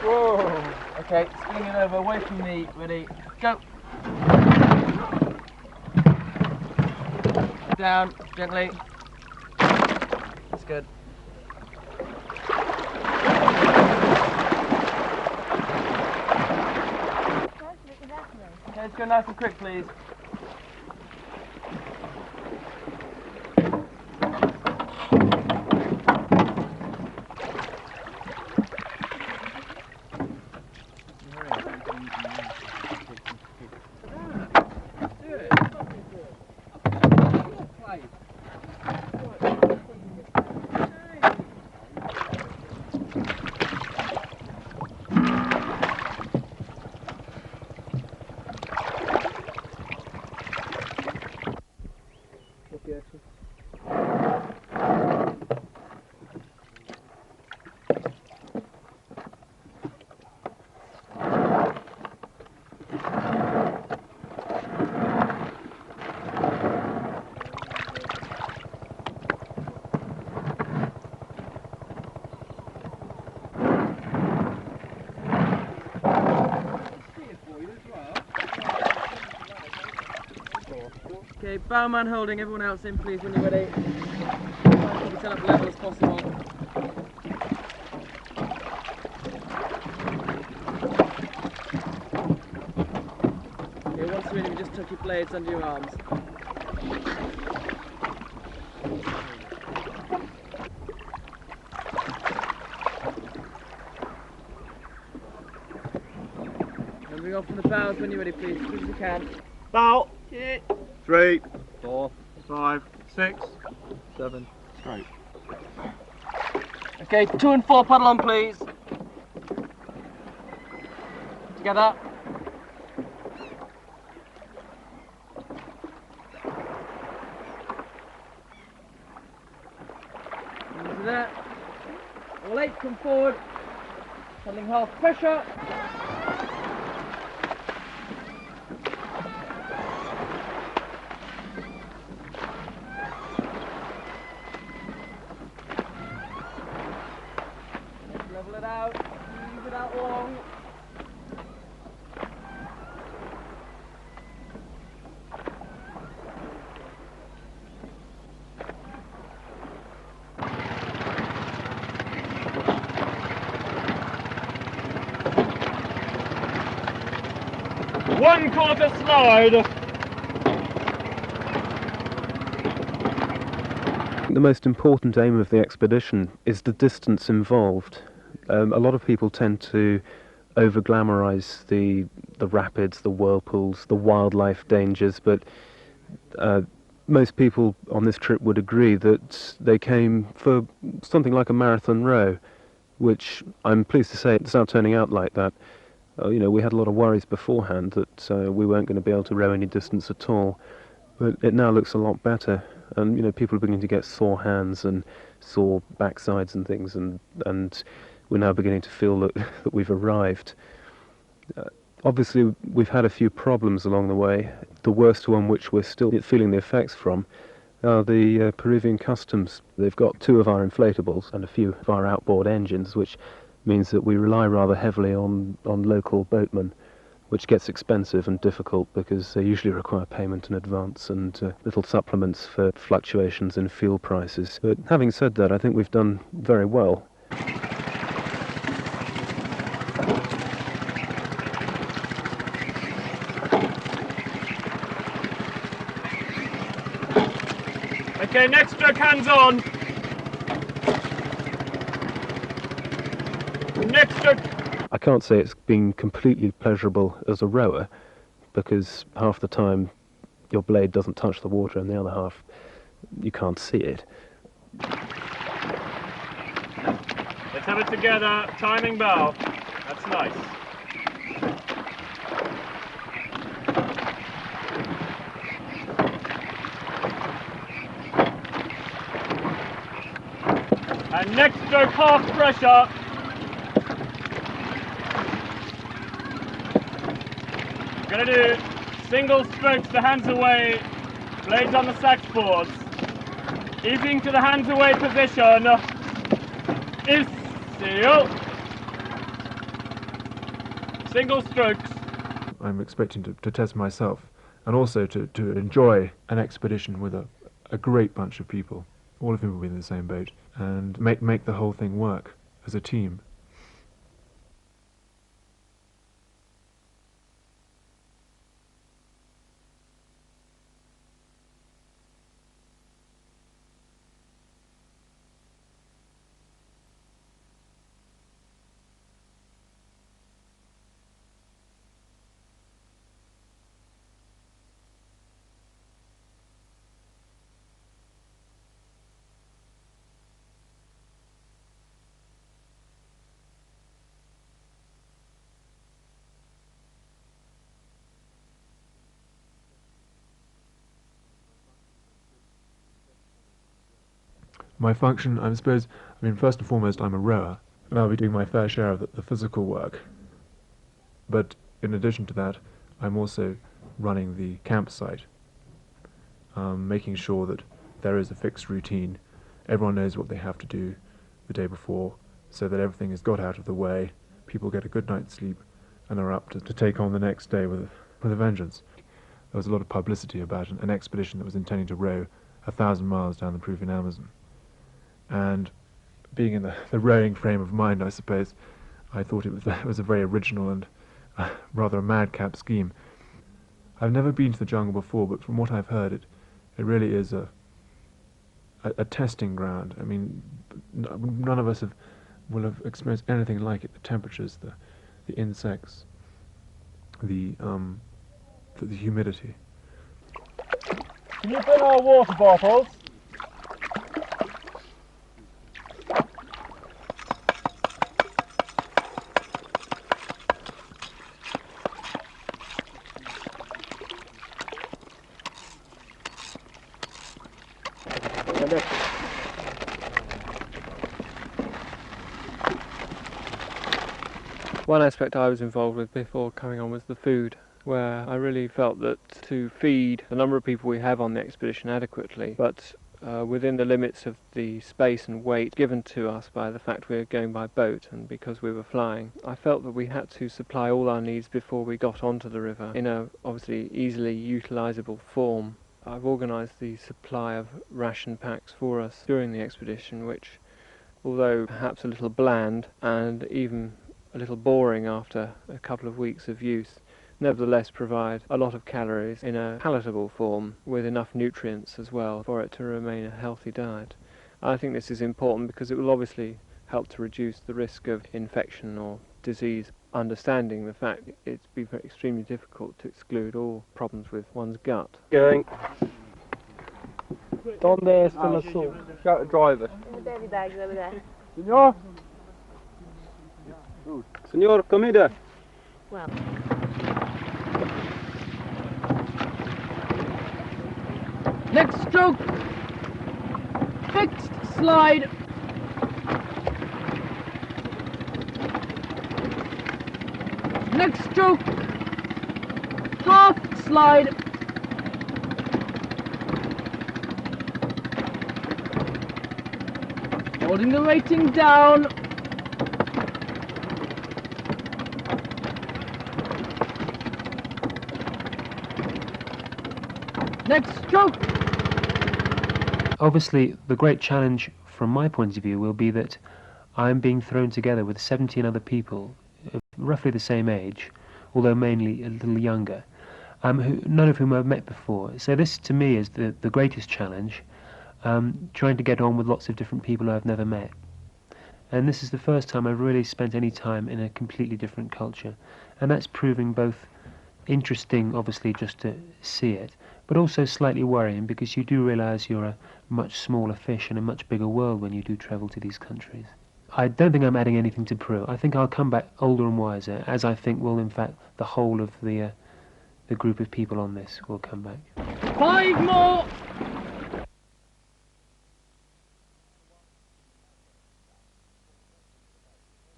S3: Whoa. Okay, spinning it over away from me. Ready? Go. Down gently. That's good. Okay, let's go nice and quick, please.
S9: Okay, bowman holding, everyone else in please when you're ready. Try and keep yourself level as possible. Okay, once you're in, you just tuck your blades under your arms. And bring off from the bows when you're ready please, as quick as you can.
S21: Bow.
S8: 3,
S21: 4,
S8: 5,
S21: 6, 7.
S8: straight.
S9: Okay, 2 and 4 paddle on please. Together. Into there. All 8 come forward. Handling half pressure. Level it out, squeeze it out long.
S21: One quarter slide.
S18: The most important aim of the expedition is the distance involved. A lot of people tend to over-glamorize the rapids, the whirlpools, the wildlife dangers, but most people on this trip would agree that they came for something like a marathon row, which I'm pleased to say it's now turning out like that. You know, we had a lot of worries beforehand that we weren't going to be able to row any distance at all, but it now looks a lot better. And you know, people are beginning to get sore hands and sore backsides and things, and we're now beginning to feel that we've arrived. Obviously, we've had a few problems along the way. The worst one, which we're still feeling the effects from, are the Peruvian customs. They've got 2 of our inflatables and a few of our outboard engines, which means that we rely rather heavily on local boatmen, which gets expensive and difficult because they usually require payment in advance and little supplements for fluctuations in fuel prices. But having said that, I think we've done very well.
S21: Okay, next stroke, hands on. Next stroke.
S18: I can't say it's been completely pleasurable as a rower, because half the time your blade doesn't touch the water and the other half you can't see it.
S21: Let's have it together. Timing bow. That's nice. And next stroke, half pressure. Gonna do single strokes, the hands away, blades on the sax boards. Easing to the hands away position. Is seal. Single strokes.
S1: I'm expecting to test myself and also to enjoy an expedition with a great bunch of people, all of whom will be in the same boat, and make the whole thing work as a team. My function, first and foremost, I'm a rower, and I'll be doing my fair share of the physical work. But in addition to that, I'm also running the campsite, making sure that there is a fixed routine. Everyone knows what they have to do the day before, so that everything is got out of the way, people get a good night's sleep, and are up to take on the next day with a vengeance. there was a lot of publicity about an expedition that was intending to row 1,000 miles down the Peruvian Amazon. And being in the rowing frame of mind, I suppose, I thought it was a very original and rather a madcap scheme. I've never been to the jungle before, but from what I've heard, it really is a testing ground. I mean, none of us will have experienced anything like it. The temperatures, the insects, the humidity.
S21: Can you bring our water bottles?
S4: One aspect I was involved with before coming on was the food, where I really felt that to feed the number of people we have on the expedition adequately, but within the limits of the space and weight given to us by the fact we were going by boat and because we were flying, I felt that we had to supply all our needs before we got onto the river in a obviously easily utilisable form. I've organised the supply of ration packs for us during the expedition, which, although perhaps a little bland and even a little boring after a couple of weeks of use, nevertheless provide a lot of calories in a palatable form with enough nutrients as well for it to remain a healthy diet. I think this is important because it will obviously help to reduce the risk of infection or disease, understanding the fact it's been extremely difficult to exclude all problems with one's gut.
S3: Going. ¿Dónde está el azul? Driver.
S19: Señor.
S3: Señor, comida.
S19: Well.
S9: Next stroke. Fixed slide. Next stroke. Half slide. Holding the rating down. Next stroke.
S20: Obviously, the great challenge from my point of view will be that I'm being thrown together with 17 other people of roughly the same age, although mainly a little younger, none of whom I've met before. So this, to me, is the greatest challenge, trying to get on with lots of different people I've never met. And this is the first time I've really spent any time in a completely different culture. And that's proving both interesting, obviously, just to see it, but also slightly worrying because you do realise you're a much smaller fish in a much bigger world when you do travel to these countries. I don't think I'm adding anything to Peru. I think I'll come back older and wiser, as I think will, in fact, the whole of the group of people on this will come back.
S9: 5 more.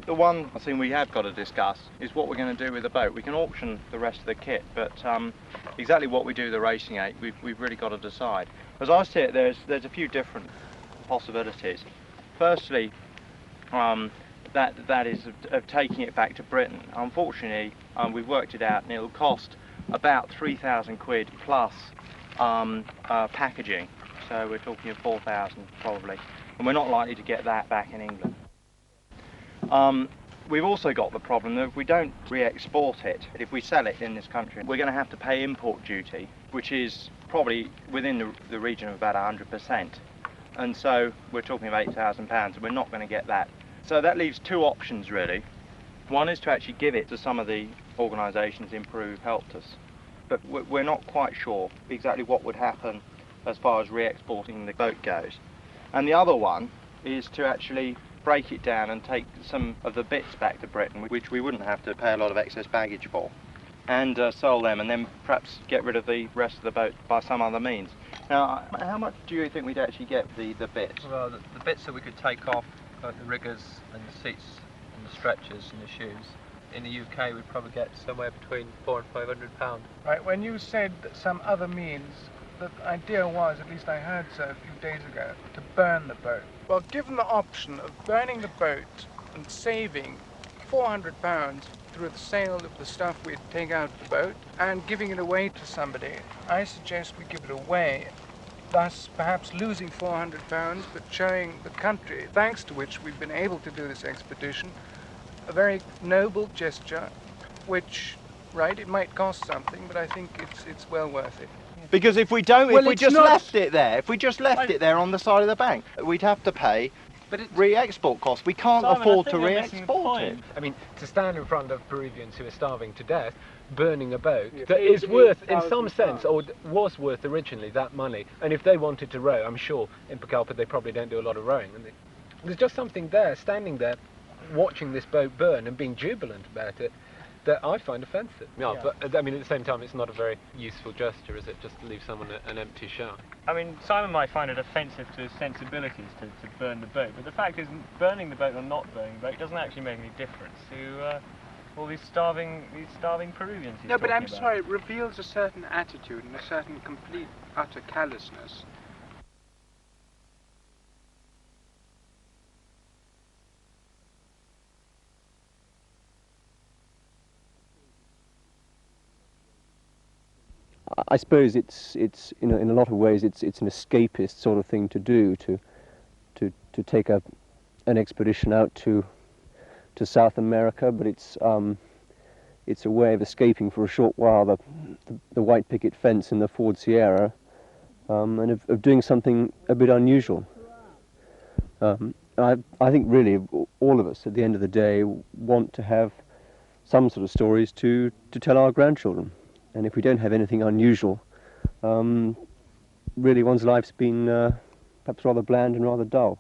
S12: The one thing we have got to discuss is what we're going to do with the boat. We can auction the rest of the kit, but exactly what we do with the Racing 8, we've really got to decide. As I see it, there's a few different possibilities. Firstly, that is of taking it back to Britain. Unfortunately, we've worked it out, and it'll cost about 3,000 quid plus packaging. So we're talking of 4,000 probably, and we're not likely to get that back in England. We've also got the problem that if we don't re-export it, if we sell it in this country, we're going to have to pay import duty, which is probably within the region of about 100%. And so we're talking of £8,000, and we're not going to get that. So that leaves two options really. One is to actually give it to some of the organisations in Peru who've helped us, but we're not quite sure exactly what would happen as far as re-exporting the boat goes. And the other one is to actually break it down and take some of the bits back to Britain, which we wouldn't have to pay a lot of excess baggage for, and sell them, and then perhaps get rid of the rest of the boat by some other means. Now, how much do you think we'd actually get the bits?
S16: Well, the bits that we could take off, both the riggers and the seats and the stretchers and the shoes, in the UK we'd probably get somewhere between £400 and £500.
S2: Right, when you said some other means, the idea was, at least I heard so a few days ago, to burn the boat. Well, given the option of burning the boat and saving £400 through the sale of the stuff we'd take out of the boat and giving it away to somebody. I suggest we give it away, thus perhaps losing £400 but showing the country, thanks to which we've been able to do this expedition, a very noble gesture which, right, it might cost something, but I think it's well worth it.
S16: Because if we don't,
S2: Well,
S16: if we
S2: it's
S16: just
S2: not-
S16: left it there, if we just left it there on the side of the bank, we'd have to pay re-export costs. We can't afford to re-export it.
S7: I mean, to stand in front of Peruvians who are starving to death, burning a boat that is worth, in some sense, or was worth originally, that money. And if they wanted to row, I'm sure in Pucallpa they probably don't do a lot of rowing. And there's just something there, standing there, watching this boat burn and being jubilant about it, that I find offensive. Yeah, but I mean, at the same time, it's not a very useful gesture, is it? Just to leave someone an empty shell.
S21: I mean, Simon might find it offensive to his sensibilities to burn the boat, but the fact is, burning the boat or not burning the boat doesn't actually make any difference to all these starving Peruvians.
S2: No, but I'm sorry, it reveals a certain attitude and a certain complete, utter callousness.
S18: I suppose it's in a lot of ways it's an escapist sort of thing to do, to take an expedition out to South America, but it's a way of escaping for a short while the white picket fence in the Ford Sierra, and of doing something a bit unusual. I think really all of us at the end of the day want to have some sort of stories to tell our grandchildren. And if we don't have anything unusual, really one's life's been perhaps rather bland and rather dull.